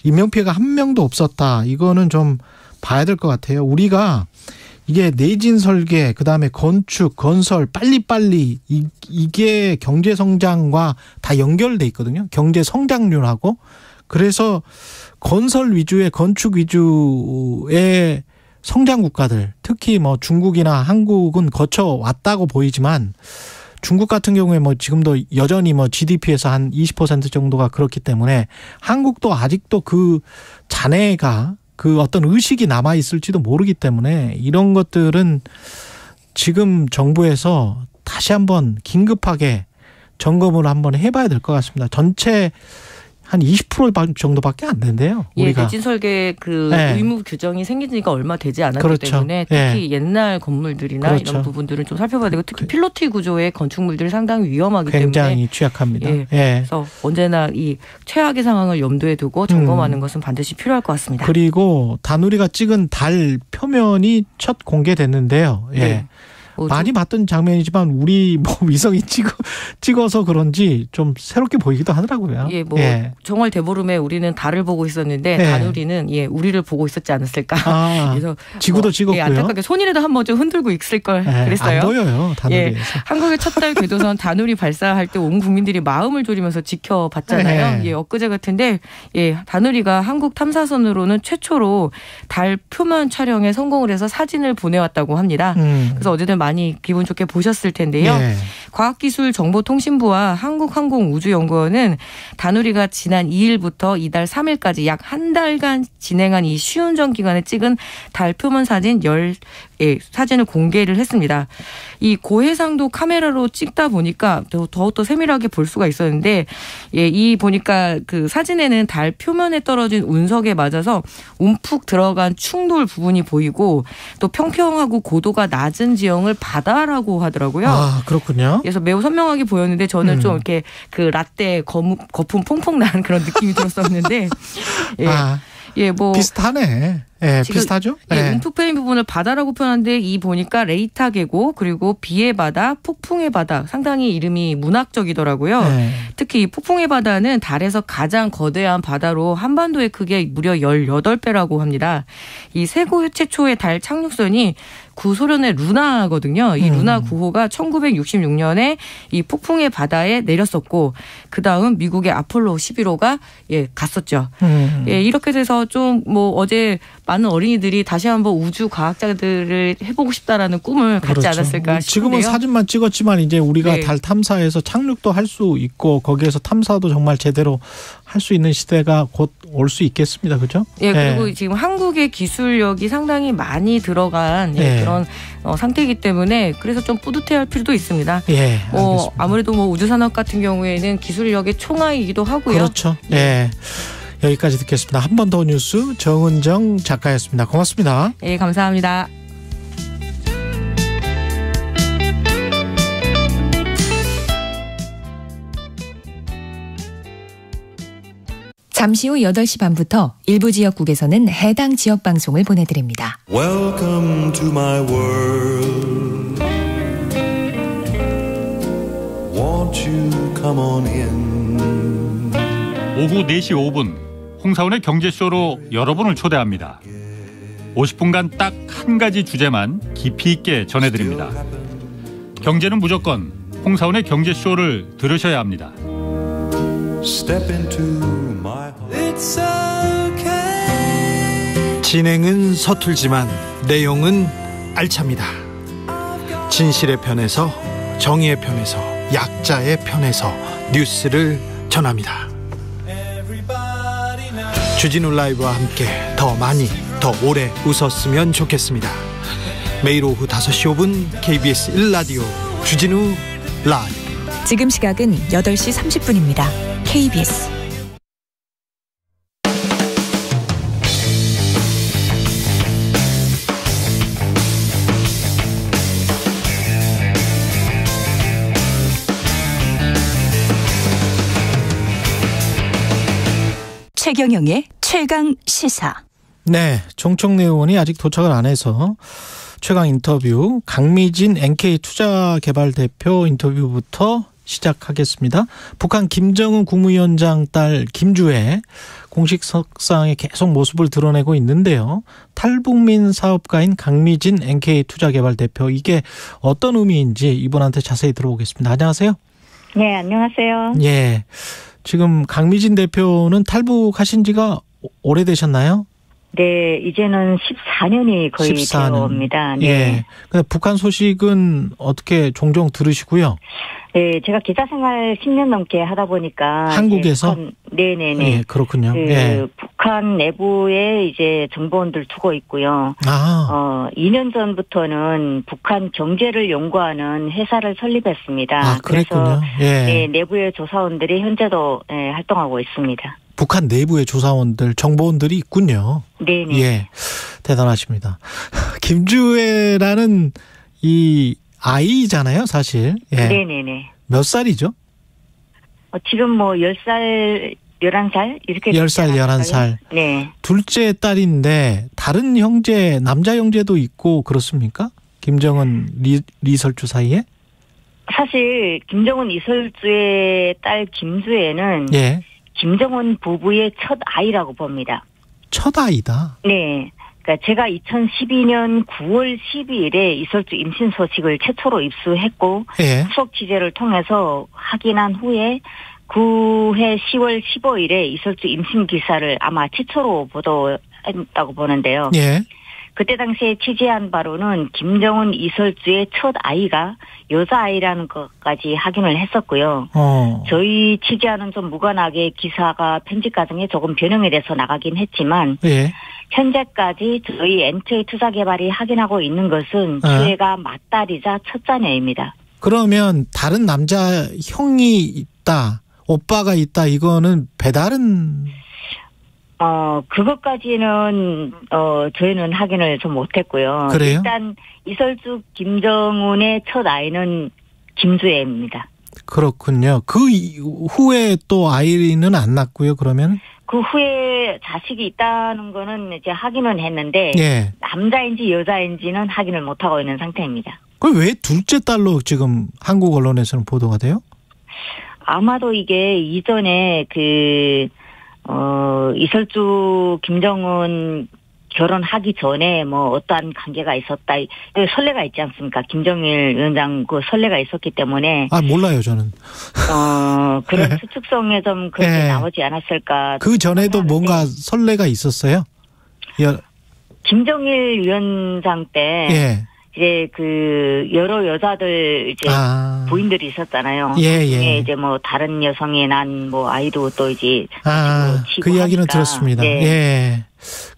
인명피해가 한 명도 없었다. 이거는 좀 봐야 될 것 같아요. 우리가 이게 내진 설계, 그다음에 건축, 건설 빨리빨리 이게 경제 성장과 다 연결돼 있거든요. 경제 성장률하고. 그래서 건설 위주의 건축 위주의 성장 국가들, 특히 뭐 중국이나 한국은 거쳐왔다고 보이지만 중국 같은 경우에 뭐 지금도 여전히 뭐 GDP에서 한 20% 정도가 그렇기 때문에 한국도 아직도 그 잔해가 그 어떤 의식이 남아 있을지도 모르기 때문에 이런 것들은 지금 정부에서 다시 한번 긴급하게 점검을 한번 해봐야 될 것 같습니다. 전체 한 20% 정도밖에 안 된대요. 우리가. 내진 설계 의무 규정이 생긴 지가 얼마 되지 않았기 때문에 특히 옛날 건물들이나 이런 부분들은 좀 살펴봐야 되고 특히 필로티 구조의 건축물들이 상당히 위험하기 굉장히 때문에 취약합니다. 그래서 언제나 이 최악의 상황을 염두에 두고 점검하는 것은 반드시 필요할 것 같습니다. 그리고 다누리가 찍은 달 표면이 첫 공개됐는데요. 많이 봤던 장면이지만 우리 뭐 위성이 찍어서 그런지 좀 새롭게 보이기도 하더라고요. 정월 대보름에 우리는 달을 보고 있었는데 다누리는 우리를 보고 있었지 않았을까. 그래서 지구도 찍었고요. 안타깝게 손이라도 한번 좀 흔들고 있을 걸 그랬어요. 안 보여요. 다누리에서. 한국의 첫 달 궤도선 다누리 발사할 때 온 국민들이 마음을 졸이면서 지켜봤잖아요. 엊그제 같은데 다누리가 한국 탐사선으로는 최초로 달 표면 촬영에 성공을 해서 사진을 보내왔다고 합니다. 그래서 어제는 많이 기분 좋게 보셨을 텐데요. 과학기술정보통신부와 한국항공우주연구원은 다누리가 지난 2일부터 이달 3일까지 약 한 달간 진행한 이 시운전 기간에 찍은 달 표면 사진 사진을 공개를 했습니다. 이 고해상도 카메라로 찍다 보니까 더욱더 세밀하게 볼 수가 있었는데 이 보니까 그 사진에는 달 표면에 떨어진 운석에 맞아서 움푹 들어간 충돌 부분이 보이고 또 평평하고 고도가 낮은 지형을 바다라고 하더라고요. 아, 그렇군요. 그래서 매우 선명하게 보였는데 저는 좀 이렇게 그 라떼 거품 퐁퐁 나는 그런 느낌이 들었었는데 뭐 비슷하네. 예, 비슷하죠? 예, 움푹 패인 부분을 바다라고 표현하는데 이 보니까 레이타 계곡 그리고 비의 바다, 폭풍의 바다 상당히 이름이 문학적이더라고요. 특히 이 폭풍의 바다는 달에서 가장 거대한 바다로 한반도의 크기가 무려 18배라고 합니다. 이 세계 최초의 달 착륙선이 구소련의 루나거든요. 이 루나 9호가 1966년에 이 폭풍의 바다에 내렸었고 그다음 미국의 아폴로 11호가 갔었죠. 예, 이렇게 돼서 좀 뭐 어제 많은 어린이들이 다시 한번 우주 과학자들을 해보고 싶다라는 꿈을 갖지 그렇죠. 않았을까 싶은데요. 지금은 사진만 찍었지만 이제 우리가 달 탐사에서 착륙도 할 수 있고 거기에서 탐사도 정말 제대로 할 수 있는 시대가 곧 올 수 있겠습니다. 그렇죠? 예, 그리고 지금 한국의 기술력이 상당히 많이 들어간 그런 상태이기 때문에 그래서 좀 뿌듯해할 필요도 있습니다. 예, 아무래도 뭐 우주산업 같은 경우에는 기술력의 총알이기도 하고요. 그렇죠. 예. 여기까지 듣겠습니다. 한 번 더 뉴스 정은정 작가였습니다. 고맙습니다. 예, 감사합니다. 잠시 후 8시 반부터 일부 지역국에서는 해당 지역 방송을 보내드립니다. Welcome to my world. Won't you come on in? 오후 4시 5분 홍사원의 경제쇼로 여러분을 초대합니다. 50분간 딱 한 가지 주제만 깊이 있게 전해드립니다. 경제는 무조건 홍사원의 경제쇼를 들으셔야 합니다. Step into my heart. It's okay. 진행은 서툴지만 내용은 알찹니다. 진실의 편에서 정의의 편에서 약자의 편에서 뉴스를 전합니다. 주진우 라이브와 함께 더 많이 더 오래 웃었으면 좋겠습니다. 매일 오후 5시 5분 KBS 1라디오 주진우 라이브. 지금 시각은 8시 30분입니다. KBS 최경영의 최강 시사. 네, 정청래 의원이 아직 도착을 안 해서 최강 인터뷰 강미진 NK투자개발 대표 인터뷰부터 시작하겠습니다. 북한 김정은 국무위원장 딸 김주혜 공식 석상에 계속 모습을 드러내고 있는데요. 탈북민 사업가인 강미진 NK투자개발 대표, 이게 어떤 의미인지 이분한테 자세히 들어보겠습니다. 안녕하세요. 네, 안녕하세요. 예, 지금 강미진 대표는 탈북하신 지가 오래되셨나요? 네, 이제는 14년이 거의 되어옵니다. 네. 예. 근데 북한 소식은 어떻게 종종 들으시고요? 네, 제가 기자 생활 10년 넘게 하다 보니까 한국에서 네네네. 예, 그렇군요. 예. 북한 내부에 이제 정보원들 두고 있고요. 2년 전부터는 북한 경제를 연구하는 회사를 설립했습니다. 그랬군요. 그래서 네, 내부의 조사원들이 현재도 활동하고 있습니다. 북한 내부의 조사원들, 정보원들이 있군요. 네네. 예, 대단하십니다. 김주혜라는 이 아이잖아요, 사실. 예. 네네네. 몇 살이죠? 지금 뭐 10살, 11살 이렇게. 10살, 11살. 네. 둘째 딸인데 다른 형제, 남자 형제도 있고 그렇습니까? 김정은, 리설주 사이에? 사실 김정은, 이설주의 딸 김주혜는 김정은 부부의 첫 아이라고 봅니다. 첫 아이다? 네. 그러니까 제가 2012년 9월 12일에 이설주 임신 소식을 최초로 입수했고 후속 취재를 통해서 확인한 후에 그해 10월 15일에 이설주 임신 기사를 아마 최초로 보도했다고 보는데요. 그때 당시에 취재한 바로는 김정은, 이설주의 첫 아이가 여자아이라는 것까지 확인을 했었고요. 저희 취재와는 좀 무관하게 기사가 편집 과정에 조금 변형이 돼서 나가긴 했지만 현재까지 저희 NK투자개발이 확인하고 있는 것은 주혜가 맏딸이자 첫 자녀입니다. 그러면 다른 남자 형이 있다, 오빠가 있다, 이거는 배달은? 그것까지는 저희는 확인을 좀 못했고요. 그래요? 일단 이설주 김정은의 첫 아이는 김주혜입니다. 그렇군요. 그 후에 또 아이는 안 낳고요, 그러면? 그 후에 자식이 있다는 거는 이제 확인은 했는데 예. 남자인지 여자인지는 확인을 못 하고 있는 상태입니다. 그럼 왜 둘째 딸로 지금 한국 언론에서는 보도가 돼요? 아마도 이게 이전에 이설주 김정은 결혼하기 전에 뭐 어떠한 관계가 있었다. 선례가 있지 않습니까? 김정일 위원장 그 선례가 있었기 때문에. 몰라요, 저는. 그런 추측성에 좀 그렇게 네. 나오지 않았을까. 그 전에도 뭔가 선례가 있었어요? 김정일 위원장 때. 예. 이제 여러 여자들 이제 부인들이 있었잖아요. 예. 이제 뭐 다른 여성이 난 뭐 아이도 또 이제 그 이야기는 하니까. 들었습니다. 네. 예.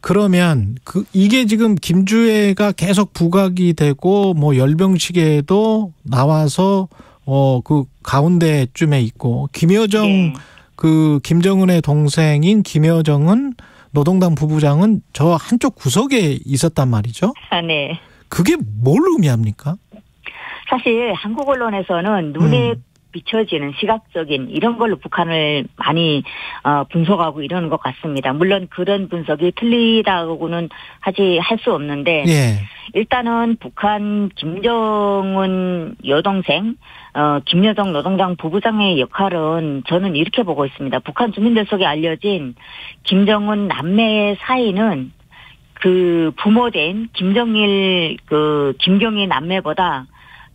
그러면 이게 지금 김주애가 계속 부각이 되고 뭐 열병식에도 나와서 그 가운데쯤에 있고 김여정 김정은의 동생인 김여정은 노동당 부부장은 저 한쪽 구석에 있었단 말이죠. 네. 그게 뭘 의미합니까? 사실 한국 언론에서는 눈에 비춰지는 시각적인 이런 걸로 북한을 많이 분석하고 이러는 것 같습니다. 물론 그런 분석이 틀리다고는 할 수 없는데 예. 일단은 북한 김정은 여동생 김여정 노동당 부부장의 역할은 저는 이렇게 보고 있습니다. 북한 주민들 속에 알려진 김정은 남매의 사이는 그 부모된 김정일 김경희 남매보다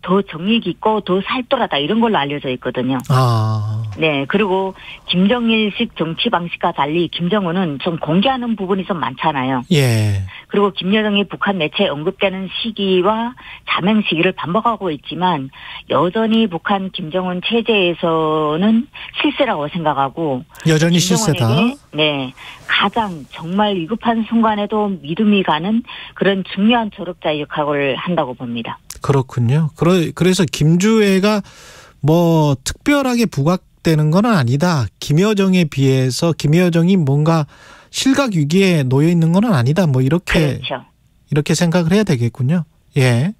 더 정이 깊고 더 살돌하다 이런 걸로 알려져 있거든요. 네. 그리고 김정일식 정치 방식과 달리 김정은은 좀 공개하는 부분이 좀 많잖아요. 예. 그리고 김여정이 북한 매체에 언급되는 시기와 자명 시기를 반복하고 있지만 여전히 북한 김정은 체제에서는 실세라고 생각하고 여전히 실세다. 네. 가장 정말 위급한 순간에도 믿음이 가는 그런 중요한 조력자의 역할을 한다고 봅니다. 그렇군요. 그래서 김주애가 뭐 특별하게 부각되는 건 아니다. 김여정에 비해서 김여정이 뭔가 실각 위기에 놓여 있는 건 아니다. 뭐 이렇게 생각을 해야 되겠군요. 예.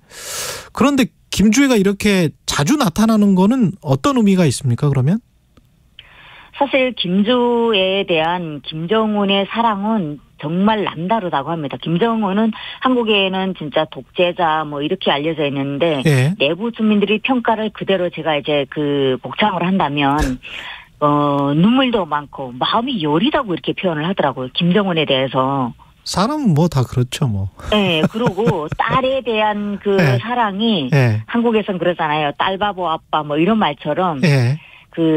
그런데 김주애가 이렇게 자주 나타나는 거는 어떤 의미가 있습니까? 그러면? 사실 김주애에 대한 김정은의 사랑은 정말 남다르다고 합니다. 김정은은 한국에는 진짜 독재자 뭐 이렇게 알려져 있는데 예. 내부 주민들이 평가를 그대로 제가 이제 복창을 한다면 눈물도 많고 마음이 여리다고 이렇게 표현을 하더라고요. 김정은에 대해서. 사람은 뭐 다 그렇죠, 뭐. 네, 그리고 딸에 대한 네. 사랑이 네. 한국에선 그러잖아요. 딸 바보 아빠 뭐 이런 말처럼. 네.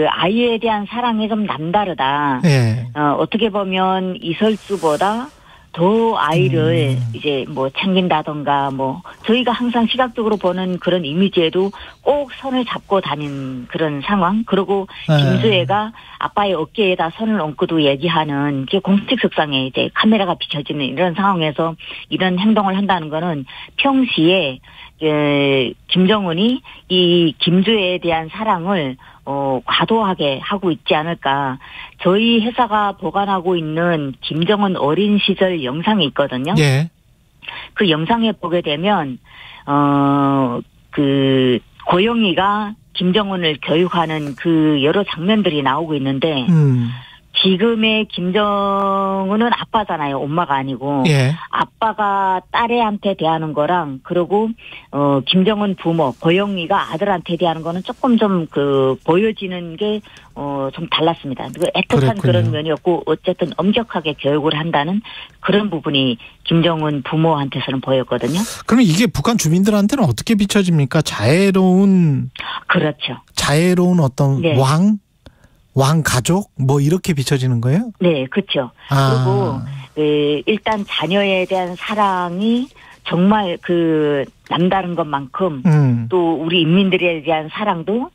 아이에 대한 사랑이 좀 남다르다. 네. 어떻게 보면 이설주보다 더 아이를 이제 뭐 챙긴다던가 뭐 저희가 항상 시각적으로 보는 그런 이미지에도 꼭 손을 잡고 다닌 그런 상황. 그리고 김주애가 아빠의 어깨에다 손을 얹고도 얘기하는 공식석상에 이제 카메라가 비춰지는 이런 상황에서 이런 행동을 한다는 거는 평시에 김정은이 이 김주애에 대한 사랑을 과도하게 하고 있지 않을까. 저희 회사가 보관하고 있는 김정은 어린 시절 영상이 있거든요. 예. 그 영상에 보게 되면 고영이가 김정은을 교육하는 그 여러 장면들이 나오고 있는데 지금의 김정은은 아빠잖아요. 엄마가 아니고. 예. 아빠가 딸애한테 대하는 거랑 그리고 김정은 부모 고영이가 아들한테 대하는 거는 조금 좀 보여지는 게 좀 달랐습니다. 애틋한 그런 면이었고 어쨌든 엄격하게 교육을 한다는 그런 부분이 김정은 부모한테서는 보였거든요. 그럼 이게 북한 주민들한테는 어떻게 비춰집니까? 자애로운 어떤 네. 왕 가족 뭐 이렇게 비춰지는 거예요? 네, 그렇죠. 그리고 일단 자녀에 대한 사랑이 정말 남다른 것만큼 또 우리 인민들에 대한 사랑도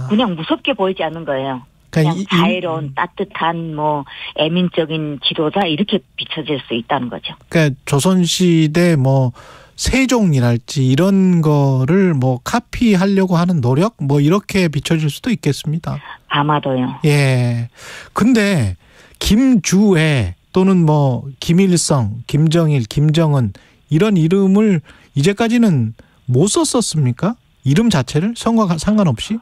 그냥 무섭게 보이지 않는 거예요. 그냥 자애로운 따뜻한 뭐 애민적인 지도자 이렇게 비춰질 수 있다는 거죠. 그러니까 조선시대 뭐 세종이랄지 이런 거를 뭐 카피하려고 하는 노력 뭐 이렇게 비춰질 수도 있겠습니다. 아마도요. 예. 근데 김주애 또는 뭐 김일성, 김정일, 김정은 이런 이름을 이제까지는 못 썼었습니까? 이름 자체를 성과 상관없이?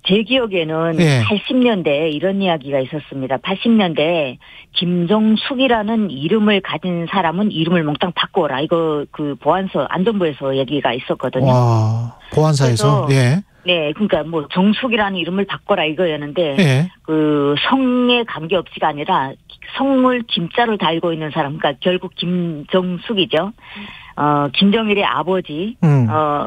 제 기억에는 예. 80년대에 이런 이야기가 있었습니다. 80년대에 김정숙이라는 이름을 가진 사람은 이름을 몽땅 바꿔라. 이거 그 보안서, 안전부에서 얘기가 있었거든요. 와, 보안사에서? 예. 네, 그러니까 뭐 정숙이라는 이름을 바꿔라 이거였는데, 예. 그 성에 관계없이가 아니라 성을 김자를 달고 있는 사람, 그러니까 결국 김정숙이죠. 김정일의 아버지,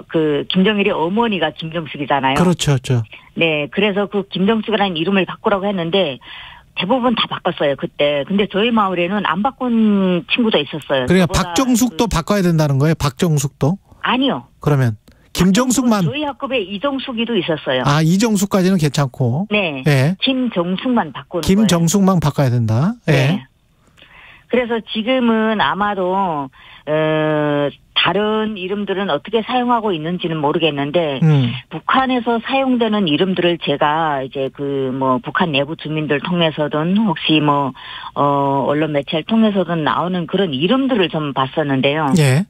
그 김정일의 어머니가 김정숙이잖아요. 그렇죠, 그렇죠. 네, 그래서 그 김정숙이라는 이름을 바꾸라고 했는데 대부분 다 바꿨어요 그때. 근데 저희 마을에는 안 바꾼 친구도 있었어요. 그러니까 박정숙도 바꿔야 된다는 거예요. 박정숙도? 아니요. 그러면 김정숙만. 저희 학급에 이정숙이도 있었어요. 아, 이정숙까지는 괜찮고. 네. 예. 김정숙만 바꾸는 김정숙만 바꿔야 된다. 예. 네. 그래서 지금은 아마도 다른 이름들은 어떻게 사용하고 있는지는 모르겠는데 북한에서 사용되는 이름들을 제가 이제 그 뭐 북한 내부 주민들 통해서든 혹시 뭐 언론 매체를 통해서든 나오는 그런 이름들을 좀 봤었는데요. 예.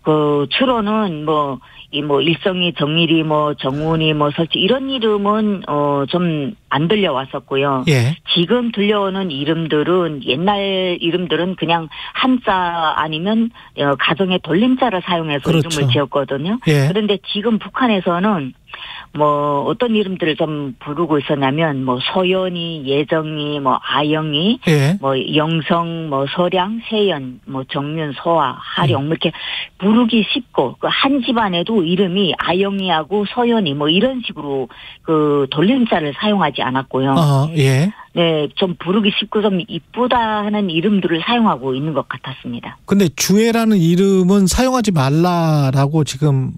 그 주로는 뭐 일성이, 정일이, 뭐 정운이, 뭐 설치 이런 이름은 좀 안 들려왔었고요. 예. 지금 들려오는 이름들은 옛날 이름들은 그냥 한자 아니면 가정의 돌림자를 사용해서 그렇죠. 이름을 지었거든요. 예. 그런데 지금 북한에서는 뭐 어떤 이름들을 좀 부르고 있었냐면 뭐 소연이, 예정이, 뭐 아영이, 예. 뭐 영성, 뭐 서량, 세연, 뭐 정윤, 소아, 하령 뭐 이렇게 부르기 쉽고 그 한 집안에도 이름이 아영이하고 소연이 뭐 이런 식으로 그 돌림자를 사용하지 않았고요. 예. 네, 좀 부르기 쉽고 좀 이쁘다 하는 이름들을 사용하고 있는 것 같았습니다. 근데 주애라는 이름은 사용하지 말라라고 지금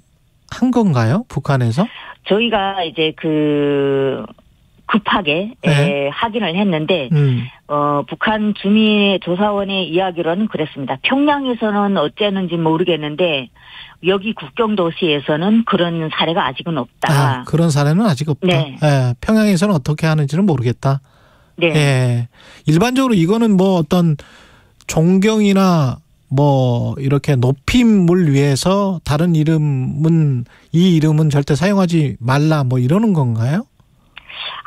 한 건가요? 북한에서? 저희가 이제 급하게 네. 확인을 했는데 북한 주민조사원의 이야기로는 그랬습니다. 평양에서는 어쨌는지 모르겠는데 여기 국경 도시에서는 그런 사례가 아직은 없다. 아, 그런 사례는 아직 없다. 네. 예, 평양에서는 어떻게 하는지는 모르겠다. 네. 예. 일반적으로 이거는 뭐 어떤 존경이나 뭐 이렇게 높임을 위해서 다른 이름은 이 이름은 절대 사용하지 말라 뭐 이러는 건가요?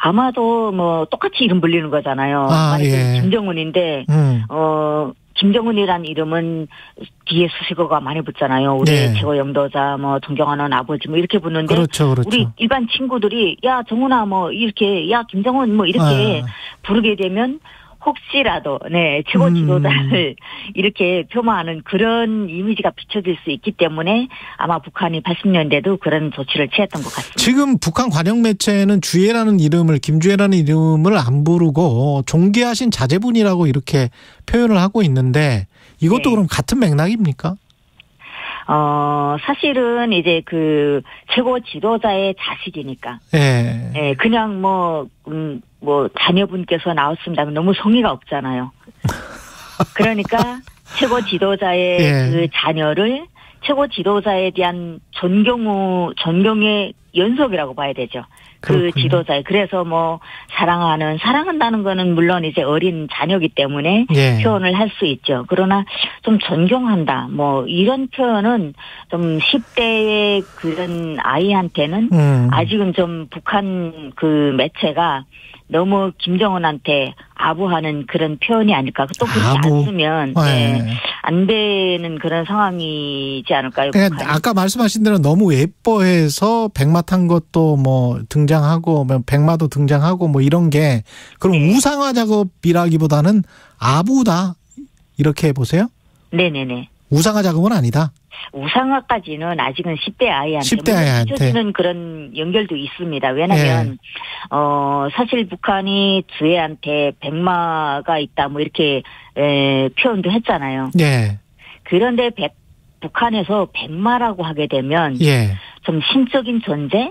아마도 뭐 똑같이 이름 불리는 거잖아요. 예. 김정은인데 김정은이란 이름은 뒤에 수식어가 많이 붙잖아요. 우리 네. 최고 영도자, 뭐 존경하는 아버지, 뭐 이렇게 붙는데 그렇죠, 그렇죠. 우리 일반 친구들이 야 정훈아 뭐 이렇게 야 김정은 뭐 이렇게 부르게 되면 혹시라도 최고 지도자를 이렇게 표마하는 그런 이미지가 비춰질 수 있기 때문에 아마 북한이 80년대도 그런 조치를 취했던 것 같습니다. 지금 북한 관영 매체는 주애라는 이름을 김주애라는 이름을 안 부르고 존귀하신 자제분이라고 이렇게 표현을 하고 있는데 이것도 네. 그럼 같은 맥락입니까? 사실은 이제 그 최고 지도자의 자식이니까. 예. 예, 그냥 뭐 자녀분께서 나왔습니다. 너무 성의가 없잖아요. 그러니까 최고 지도자의 예. 그 자녀를 최고 지도자에 대한 존경의 연속이라고 봐야 되죠. 그렇군요. 그 지도자에. 그래서 뭐 사랑한다는 거는 물론 이제 어린 자녀이기 때문에 예. 표현을 할 수 있죠. 그러나 좀 존경한다. 뭐 이런 표현은 좀 10대의 그런 아이한테는 아직은 좀 북한 그 매체가 너무 김정은한테 아부하는 그런 표현이 아닐까. 또 그렇지 않으면 안 되는 그런 상황이지 않을까요? 그러니까 아까 말씀하신 대로 너무 예뻐해서 백마 탄 것도 뭐 등장하고 백마도 등장하고 뭐 이런 게 그럼 우상화 작업이라기보다는 아부다 이렇게 보세요? 네네네. 우상화 작업은 아니다. 우상화까지는 아직은 10대 아이한테 10대 아이한테 비춰지는 그런 연결도 있습니다. 왜냐하면 사실 북한이 주애한테 백마가 있다 뭐 이렇게 표현도 했잖아요. 예. 그런데 북한에서 백마라고 하게 되면 좀 신적인 존재?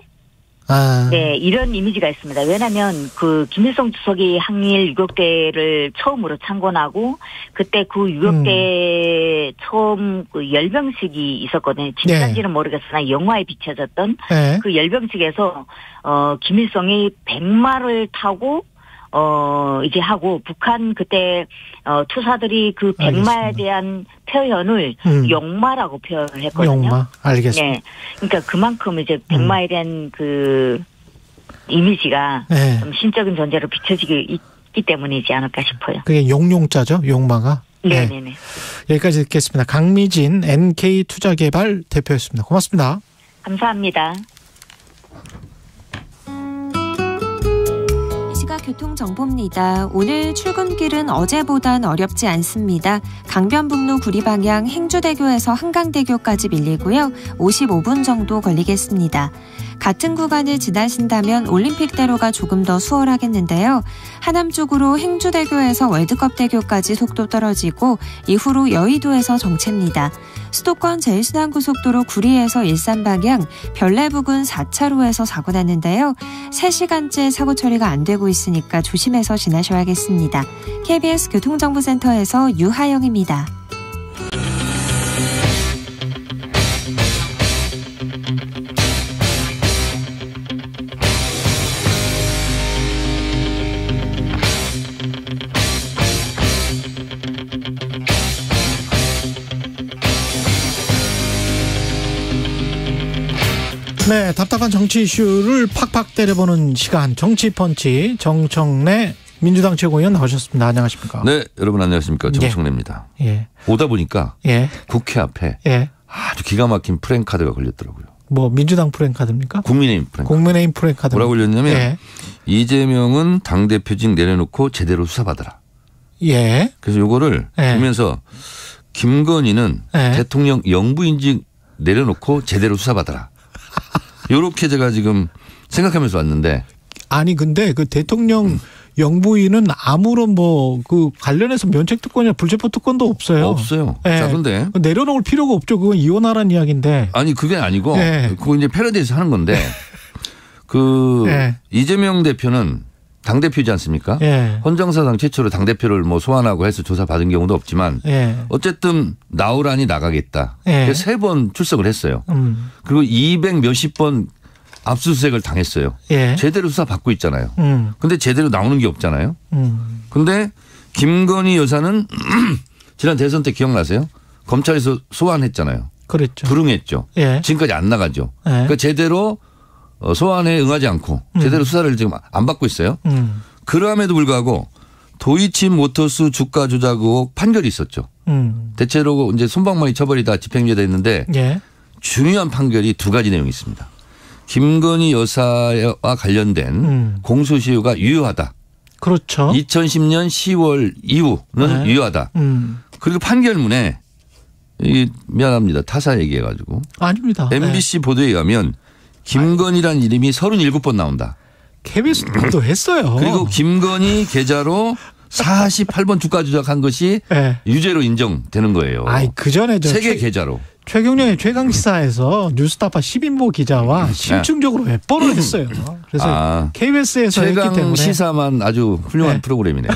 네, 이런 이미지가 있습니다. 왜냐하면 그 김일성 주석이 항일 유격대를 처음으로 창건하고 그때 그 유격대 처음 그 열병식이 있었거든요. 진짜인지는 모르겠으나 영화에 비춰졌던 그 열병식에서 김일성이 백마를 타고 이제 하고 북한 그때 투사들이 그 백마에 대한 표현을 용마라고 표현을 했거든요. 용마, 알겠습니다. 네, 그러니까 그만큼 이제 백마에 대한 그 이미지가 네. 좀 신적인 존재로 비춰지기 있기 때문이지 않을까 싶어요. 그게 용용자죠, 용마가. 네네네. 네. 여기까지 듣겠습니다. 강미진 NK투자개발 대표였습니다. 고맙습니다. 감사합니다. 교통정보입니다. 오늘 출근길은 어제보단 어렵지 않습니다. 강변북로 구리 방향 행주대교에서 한강대교까지 밀리고요. 55분 정도 걸리겠습니다. 같은 구간을 지나신다면 올림픽대로가 조금 더 수월하겠는데요. 하남 쪽으로 행주대교에서 월드컵대교까지 속도 떨어지고 이후로 여의도에서 정체입니다. 수도권 제일순환고속도로 구리에서 일산 방향 별내 부근 4차로에서 사고 났는데요. 3시간째 사고 처리가 안 되고 있으니까 조심해서 지나셔야겠습니다. KBS 교통정보센터에서 유하영입니다. 네, 답답한 정치 이슈를 팍팍 때려보는 시간 정치펀치 정청래 민주당 최고위원 나오셨습니다. 안녕하십니까? 네, 여러분 안녕하십니까? 정청래입니다. 예. 오다 보니까 예. 국회 앞에 예. 아주 기가 막힌 프랭카드가 걸렸더라고요. 뭐 민주당 프랭카드입니까? 국민의힘 프랭카드. 국민의힘 프랭카드. 뭐라고 걸렸냐면 예. 이재명은 당대표직 내려놓고 제대로 수사받아라. 예. 그래서 요거를 보면서 김건희는 대통령 영부인직 내려놓고 제대로 수사받아라. 요렇게 제가 지금 생각하면서 왔는데. 아니 근데 그 대통령 영부인은 아무런 뭐 그 관련해서 면책특권이나 불체포특권도 없어요. 없어요. 예. 자, 근데 내려놓을 필요가 없죠. 그건 이혼하라는 이야기인데. 아니 그게 아니고 예. 그거 이제 패러디에서 하는 건데 그 이재명 대표는 당대표이지 않습니까? 예. 헌정사상 최초로 당대표를 뭐 소환하고 해서 조사받은 경우도 없지만 어쨌든 나오라니 나가겠다. 예. 3번 출석을 했어요. 그리고 200 몇십 번 압수수색을 당했어요. 예. 제대로 수사 받고 있잖아요. 근데 제대로 나오는 게 없잖아요. 근데 김건희 여사는 지난 대선 때 기억나세요? 검찰에서 소환했잖아요. 그랬죠. 불응했죠. 예. 지금까지 안 나가죠. 그러니까 제대로 소환에 응하지 않고 제대로 수사를 지금 안 받고 있어요. 그럼에도 불구하고 도이치모터스 주가 조작 의혹 판결이 있었죠. 대체로 이제 솜방망이 처벌이 다 집행유예 됐는데 중요한 판결이 2가지 내용이 있습니다. 김건희 여사와 관련된 공소시효가 유효하다. 그렇죠. 2010년 10월 이후는 유효하다. 그리고 판결문에 미안합니다. 타사 얘기해가지고. 아닙니다. MBC 보도에 의하면 김건희란 이름이 37번 나온다. KBS 보도했어요. 그리고 김건희 계좌로 48번 주가 조작한 것이 유죄로 인정되는 거예요. 아이 그 전에 저 세계 계좌로. 최경련의 최강시사에서 뉴스타파 10인보 기자와 심층적으로 웹보를 했어요. 그래서 KBS에서 했기 때문에. 최강시사만 아주 훌륭한 프로그램이네요.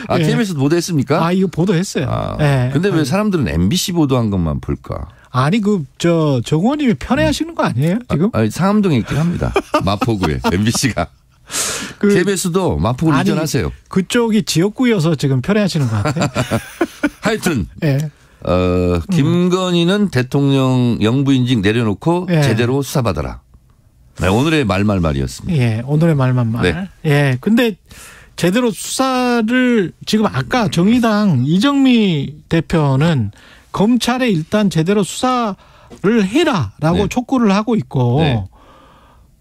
KBS도 보도했습니까? 이거 보도했어요. 근데 왜 사람들은 MBC 보도한 것만 볼까? 아니 정 의원님이 편애하시는 거 아니에요 지금? 상암동에 있긴 합니다. 마포구에 MBC가. KBS도 마포구로 이전하세요. 그쪽이 지역구여서 지금 편애하시는 것 같아요. 하여튼 김건희는 대통령 영부인직 내려놓고 제대로 수사받아라. 네, 오늘의 말말말이었습니다. 예, 오늘의 말말말. 네. 예, 근데 제대로 수사를 지금 아까 정의당 이정미 대표는 검찰에 일단 제대로 수사를 해라라고 촉구를 하고 있고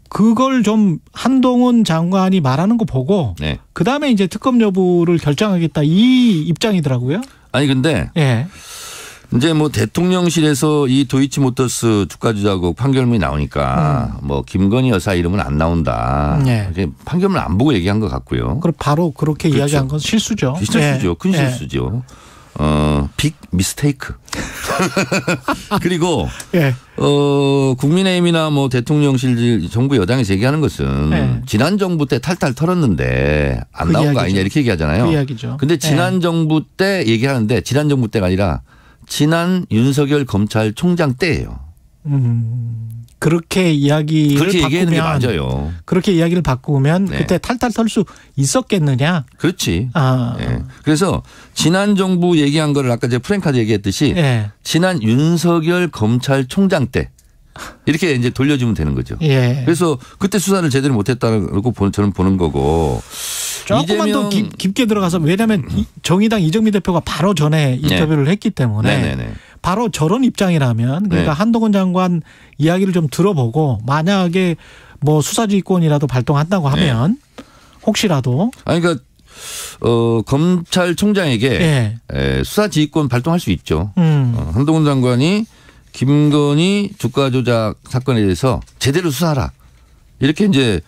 그걸 좀 한동훈 장관이 말하는 거 보고 그다음에 이제 특검 여부를 결정하겠다 이 입장이더라고요. 아니 근데 이제 뭐 대통령실에서 이 도이치모터스 주가 조작 의혹 판결문이 나오니까 뭐 김건희 여사 이름은 안 나온다. 판결문 안 보고 얘기한 것 같고요. 그럼 바로 그렇게 이야기한 건 실수죠. 실수죠. 큰 실수죠. 빅 미스테이크. 그리고 국민의힘이나 뭐 대통령실 정부 여당에서 얘기하는 것은 지난 정부 때 탈탈 털었는데 안 그 나온 이야기죠. 거 아니냐 이렇게 얘기하잖아요. 그 이야기죠. 근데 지난 정부 때 얘기하는데 지난 정부 때가 아니라 지난 윤석열 검찰총장 때예요. 그렇게 이야기를 그렇게 얘기하는 게 바꾸면 맞아요. 그렇게 이야기를 바꾸면 네. 그때 탈탈 털 수 있었겠느냐? 그렇지. 아. 네. 그래서 지난 정부 얘기한 거를 아까 제가 프랭카드 얘기했듯이 예. 지난 윤석열 검찰총장 때 이렇게 이제 돌려주면 되는 거죠. 예. 그래서 그때 수사를 제대로 못했다는 거 저는 보는 거고. 조금만 더 깊게 들어가서 왜냐하면 정의당 이정미 대표가 바로 전에 인터뷰를 했기 때문에 네네네. 바로 저런 입장이라면 그러니까 네. 한동훈 장관 이야기를 좀 들어보고 만약에 뭐 수사지휘권이라도 발동한다고 하면 혹시라도 아니 그러니까 검찰총장에게 수사지휘권 발동할 수 있죠. 한동훈 장관이 김건희 주가 조작 사건에 대해서 제대로 수사하라 이렇게 이제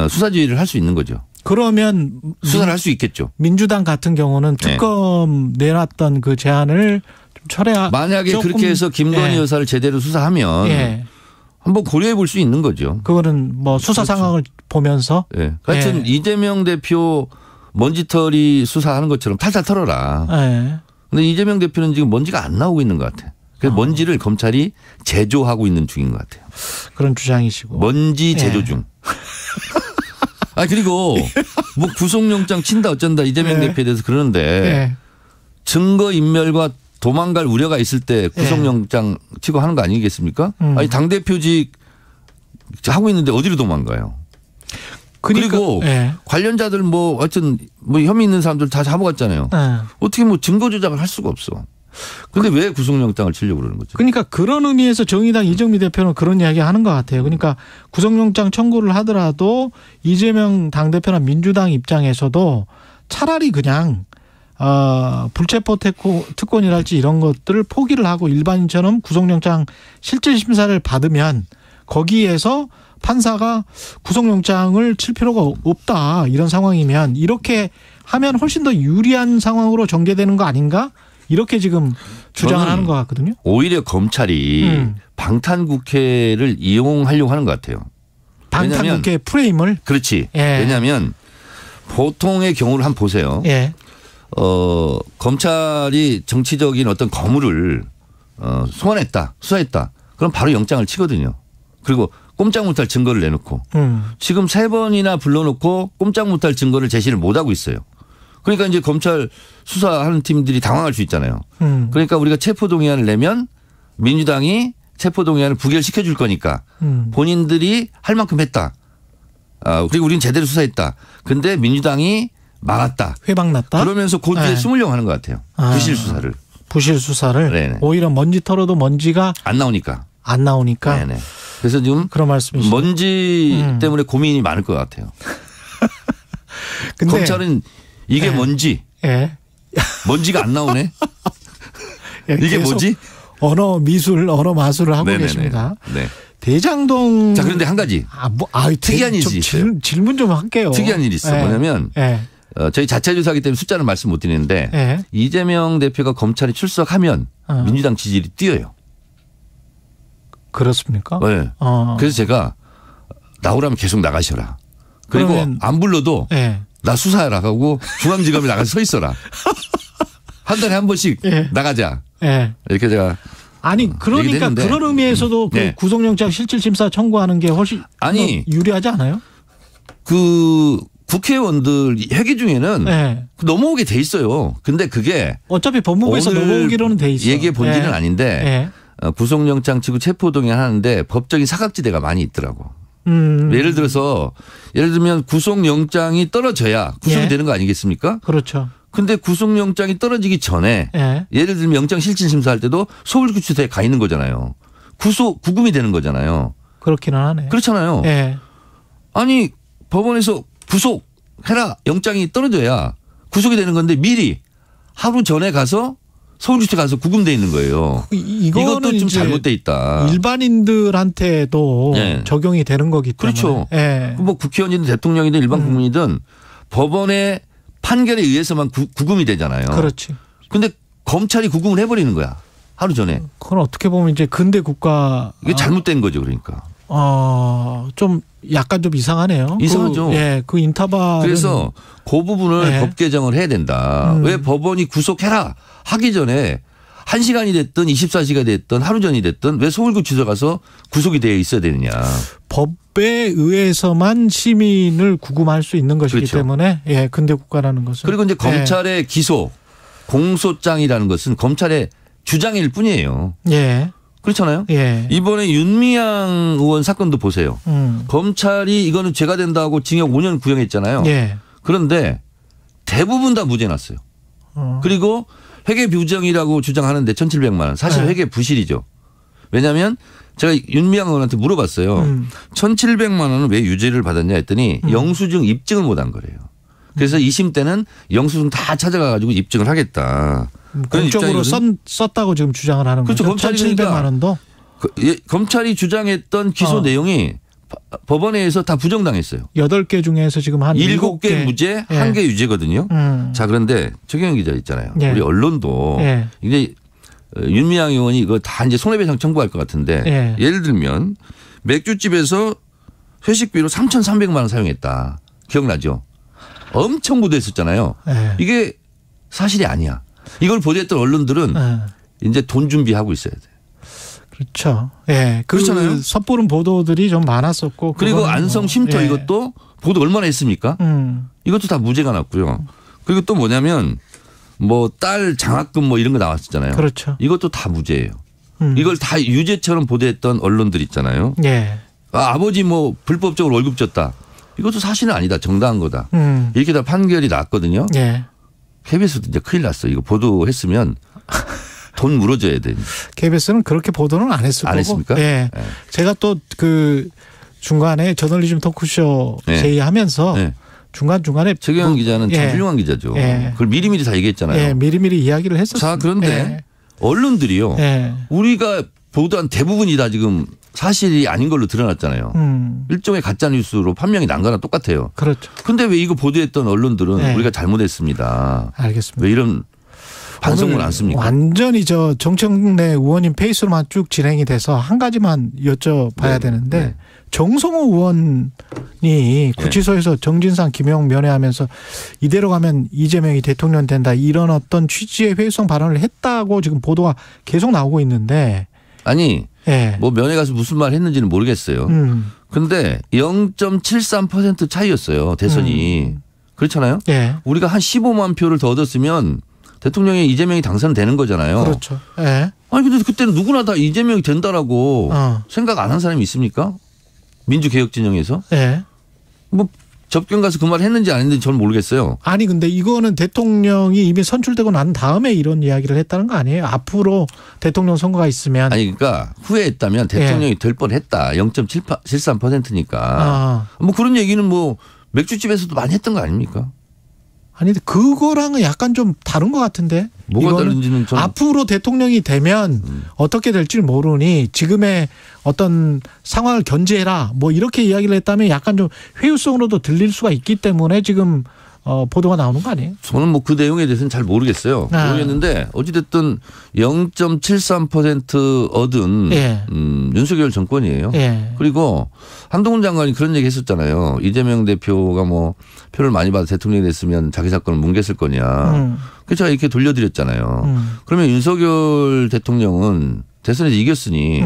수사지휘를 할 수 있는 거죠. 그러면 수사를 할 수 있겠죠. 민주당 같은 경우는 특검 내놨던 그 제안을 좀 철회하. 만약에 그렇게 해서 김건희 여사를 제대로 수사하면 한번 고려해 볼 수 있는 거죠. 그거는 뭐 수사 상황을 보면서. 하여튼 이재명 대표 먼지털이 수사하는 것처럼 탈탈 털어라. 그런데 이재명 대표는 지금 먼지가 안 나오고 있는 것 같아요. 그래서 먼지를 검찰이 제조하고 있는 중인 것 같아요. 그런 주장이시고. 먼지 제조 중. 그리고 뭐 구속영장 친다 어쩐다 이재명 대표에 대해서 그러는데 증거인멸과 도망갈 우려가 있을 때 구속영장 치고 하는 거 아니겠습니까? 아니 당대표직 하고 있는데 어디로 도망가요? 그리고 관련자들 뭐 하여튼 뭐 혐의 있는 사람들 다 잡아갔잖아요. 어떻게 뭐 증거 조작을 할 수가 없어. 근데 왜 구속영장을 치려고 그러는 거죠? 그러니까 그런 의미에서 정의당 이정미 대표는 그런 이야기 하는 것 같아요. 그러니까 구속영장 청구를 하더라도 이재명 당대표나 민주당 입장에서도 차라리 그냥 불체포 특권이랄지 이런 것들을 포기를 하고 일반인처럼 구속영장 실질심사를 받으면 거기에서 판사가 구속영장을 칠 필요가 없다 이런 상황이면 이렇게 하면 훨씬 더 유리한 상황으로 전개되는 거 아닌가? 이렇게 지금 주장을 하는 것 같거든요. 오히려 검찰이 방탄국회를 이용하려고 하는 것 같아요. 방탄국회 프레임을? 그렇지. 왜냐하면 보통의 경우를 한번 보세요. 검찰이 정치적인 어떤 거물을 소환했다, 수사했다. 그럼 바로 영장을 치거든요. 그리고 꼼짝 못할 증거를 내놓고 지금 3번이나 불러놓고 꼼짝 못할 증거를 제시를 못하고 있어요. 그러니까 이제 검찰 수사하는 팀들이 당황할 수 있잖아요. 그러니까 우리가 체포동의안을 내면 민주당이 체포동의안을 부결시켜 줄 거니까 본인들이 할 만큼 했다. 그리고 우리는 제대로 수사했다. 근데 민주당이 막았다. 회방났다. 그러면서 그 뒤에 숨으려고 하는 것 같아요. 부실 수사를. 부실 수사를. 네네. 오히려 먼지 털어도 먼지가. 안 나오니까. 안 나오니까. 네네. 그래서 지금 그런 말씀이시죠. 먼지 때문에 고민이 많을 것 같아요. 근데 검찰은 이게 뭔지. 먼지가 안 나오네. 이게 뭐지? 언어 미술, 언어 마술을 하고 계십니다. 네. 대장동. 자, 그런데 한 가지. 특이한 일이 있어요. 질문 좀 할게요. 특이한 일이 있어요. 뭐냐면 저희 자체 조사하기 때문에 숫자는 말씀 못 드리는데 이재명 대표가 검찰에 출석하면 민주당 지지율이 뛰어요. 그렇습니까? 네. 그래서 제가 나오라면 계속 나가셔라. 그리고 안 불러도 나 수사하라 하고 중앙지검에 나가서 서 있어라. 한 달에 한 번씩 나가자. 이렇게 제가. 아니 그러니까 그런 의미에서도 그 구속영장 실질심사 청구하는 게 훨씬 유리하지 않아요? 그 국회의원들 회기 중에는 넘어오게 돼 있어요. 근데 그게 어차피 법무부에서 넘어오기로는 돼 있어요. 얘기의 본질은 아닌데 구속영장 치고 체포동의안 하는데 법적인 사각지대가 많이 있더라고. 예를 들면 구속영장이 떨어져야 구속이 되는 거 아니겠습니까? 그렇죠. 근데 구속영장이 떨어지기 전에 예를 들면 영장 실질심사할 때도 서울구치소에 가 있는 거잖아요. 구금이 되는 거잖아요. 그렇기는 하네. 그렇잖아요. 아니 법원에서 구속해라 영장이 떨어져야 구속이 되는 건데 미리 하루 전에 가서 서울구치소에 가서 구금돼 있는 거예요. 이것도 좀 잘못돼 있다. 일반인들한테도 적용이 되는 거기 때문에. 그렇죠. 뭐 국회의원이든 대통령이든 일반 국민이든 법원의 판결에 의해서만 구금이 되잖아요. 그렇지. 근데 검찰이 구금을 해버리는 거야. 하루 전에. 그건 어떻게 보면 이제 근대 국가. 이게 잘못된 거죠. 그러니까. 좀 약간 좀 이상하네요. 이상하죠. 그 인터벌. 그래서 그 부분을 법 개정을 해야 된다. 왜 법원이 구속해라 하기 전에 1시간이 됐든 24시간이 됐든 하루 전이 됐든 왜 서울구치소 가서 구속이 되어 있어야 되느냐. 법에 의해서만 시민을 구금할 수 있는 것이기 그렇죠. 때문에 예, 근대 국가라는 것은. 그리고 이제 검찰의 기소, 공소장이라는 것은 검찰의 주장일 뿐이에요. 예. 그렇잖아요. 예. 이번에 윤미향 의원 사건도 보세요. 검찰이 이거는 죄가 된다고 징역 5년 구형했잖아요. 예. 그런데 대부분 다 무죄 났어요. 그리고 회계 부정이라고 주장하는데 1,700만 원. 사실 회계 부실이죠. 왜냐하면 제가 윤미향 의원한테 물어봤어요. 1,700만 원은 왜 유죄를 받았냐 했더니 영수증 입증을 못한 거래요. 그래서 2심 때는 영수증 다 찾아가가지고 입증을 하겠다. 공적으로 썼다고 지금 주장을 하는 그렇죠. 거죠. 1,700만 원도. 검찰이 주장했던 기소 내용이 법원에서 다 부정당했어요. 8개 중에서 지금 한 7개 무죄, 1개 유죄거든요. 자, 그런데 최경영 기자 있잖아요. 예. 우리 언론도 이제 윤미향 의원이 이거 다 이제 손해배상 청구할 것 같은데 예를 들면 맥주집에서 회식비로 3,300만 원 사용했다. 기억나죠? 엄청 보도했었잖아요. 이게 사실이 아니야. 이걸 보도했던 언론들은 이제 돈 준비하고 있어야 돼. 그렇죠. 예. 그렇잖아요. 섣부른 보도들이 좀 많았었고. 그리고 안성 쉼터 이것도 보도 얼마나 했습니까? 이것도 다 무죄가 났고요. 그리고 또 뭐냐면 뭐 딸 장학금 뭐 이런 거 나왔었잖아요. 그렇죠. 이것도 다 무죄예요. 이걸 다 유죄처럼 보도했던 언론들 있잖아요. 예. 아버지 뭐 불법적으로 월급 줬다. 이것도 사실은 아니다. 정당한 거다. 이렇게 다 판결이 났거든요. 예. KBS도 이제 큰일 났어. 이거 보도했으면 돈 물어줘야 돼. KBS는 그렇게 보도는 안 했을 안 거고. 했습니까? 예. 네. 제가 또 그 중간에 저널리즘 토크쇼 제의하면서 중간중간에 최경영 기자는 참 훌륭한 기자죠. 그걸 미리미리 다 얘기했잖아요. 예, 미리미리 이야기를 했었어요. 자, 그런데 언론들이요. 우리가 보도한 대부분이 다 지금 사실이 아닌 걸로 드러났잖아요. 일종의 가짜뉴스로 판명이 난 거랑 똑같아요. 그렇죠. 근데 왜 이거 보도했던 언론들은 우리가 잘못했습니다. 알겠습니다. 왜 이런 반성문 안 씁니까? 완전히 저 정청래 의원님 페이스로만 쭉 진행이 돼서 한 가지만 여쭤봐야 되는데 정성호 의원이 구치소에서 정진상 김영 면회하면서 이대로 가면 이재명이 대통령 된다 이런 어떤 취지의 회유성 발언을 했다고 지금 보도가 계속 나오고 있는데 아니 뭐 면회 가서 무슨 말 했는지는 모르겠어요. 근데 0.73% 차이였어요. 대선이. 그렇잖아요. 우리가 한 15만 표를 더 얻었으면 대통령이 이재명이 당선되는 거잖아요. 그렇죠. 아니 근데 그때는 누구나 다 이재명이 된다라고 생각 안 한 사람이 있습니까? 민주개혁 진영에서? 뭐 접견 가서 그 말 했는지 안 했는지 저는 모르겠어요. 아니 근데 이거는 대통령이 이미 선출되고 난 다음에 이런 이야기를 했다는 거 아니에요? 앞으로 대통령 선거가 있으면. 아니 그러니까 후회했다면 대통령이 될 뻔했다. 0.73%니까. 뭐 그런 얘기는 뭐 맥주집에서도 많이 했던 거 아닙니까? 아니 근데 그거랑은 약간 좀 다른 것 같은데. 뭐가 다른지는 저는. 앞으로 대통령이 되면 어떻게 될지 모르니 지금의 어떤 상황을 견제해라 뭐 이렇게 이야기를 했다면 약간 좀 회유성으로도 들릴 수가 있기 때문에 지금 보도가 나오는 거 아니에요? 저는 뭐 그 내용에 대해서는 잘 모르겠어요. 모르겠는데 어찌됐든 0.73% 얻은 윤석열 정권이에요. 그리고 한동훈 장관이 그런 얘기 했었잖아요. 이재명 대표가 뭐 표를 많이 받아 대통령이 됐으면 자기 사건을 뭉갰을 거냐. 그래서 제가 이렇게 돌려드렸잖아요. 그러면 윤석열 대통령은 대선에서 이겼으니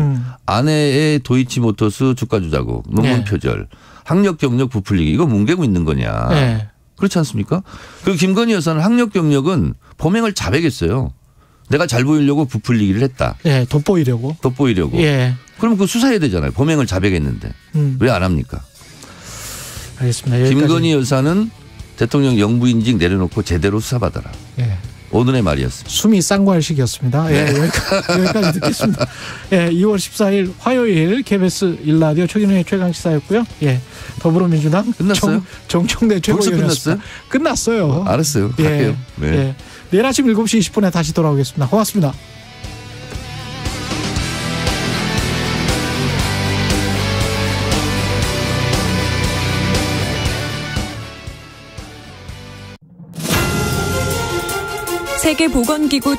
아내의 도이치모터스 주가 조작국, 논문 표절, 학력 경력 부풀리기 이거 뭉개고 있는 거냐. 그렇지 않습니까? 그리고 김건희 여사는 학력 경력은 범행을 자백했어요. 내가 잘 보이려고 부풀리기를 했다. 돋보이려고. 그러면 그 수사해야 되잖아요. 범행을 자백했는데. 왜 안 합니까? 알겠습니다. 여기까지. 김건희 여사는 대통령 영부인직 내려놓고 제대로 수사받아라. 오늘의 말이었습니다. 숨이 쌍괄식이었습니다. 여기까지 듣겠습니다. 2월 14일 화요일 KBS 1라디오 최경영의 최강시사였고요. 더불어민주당 끝났어요? 정청래 최고위원이었습니다. 끝났어요. 알았어요. 갈게요. 내일 아침 7시 20분에 다시 돌아오겠습니다. 고맙습니다. 세계보건기구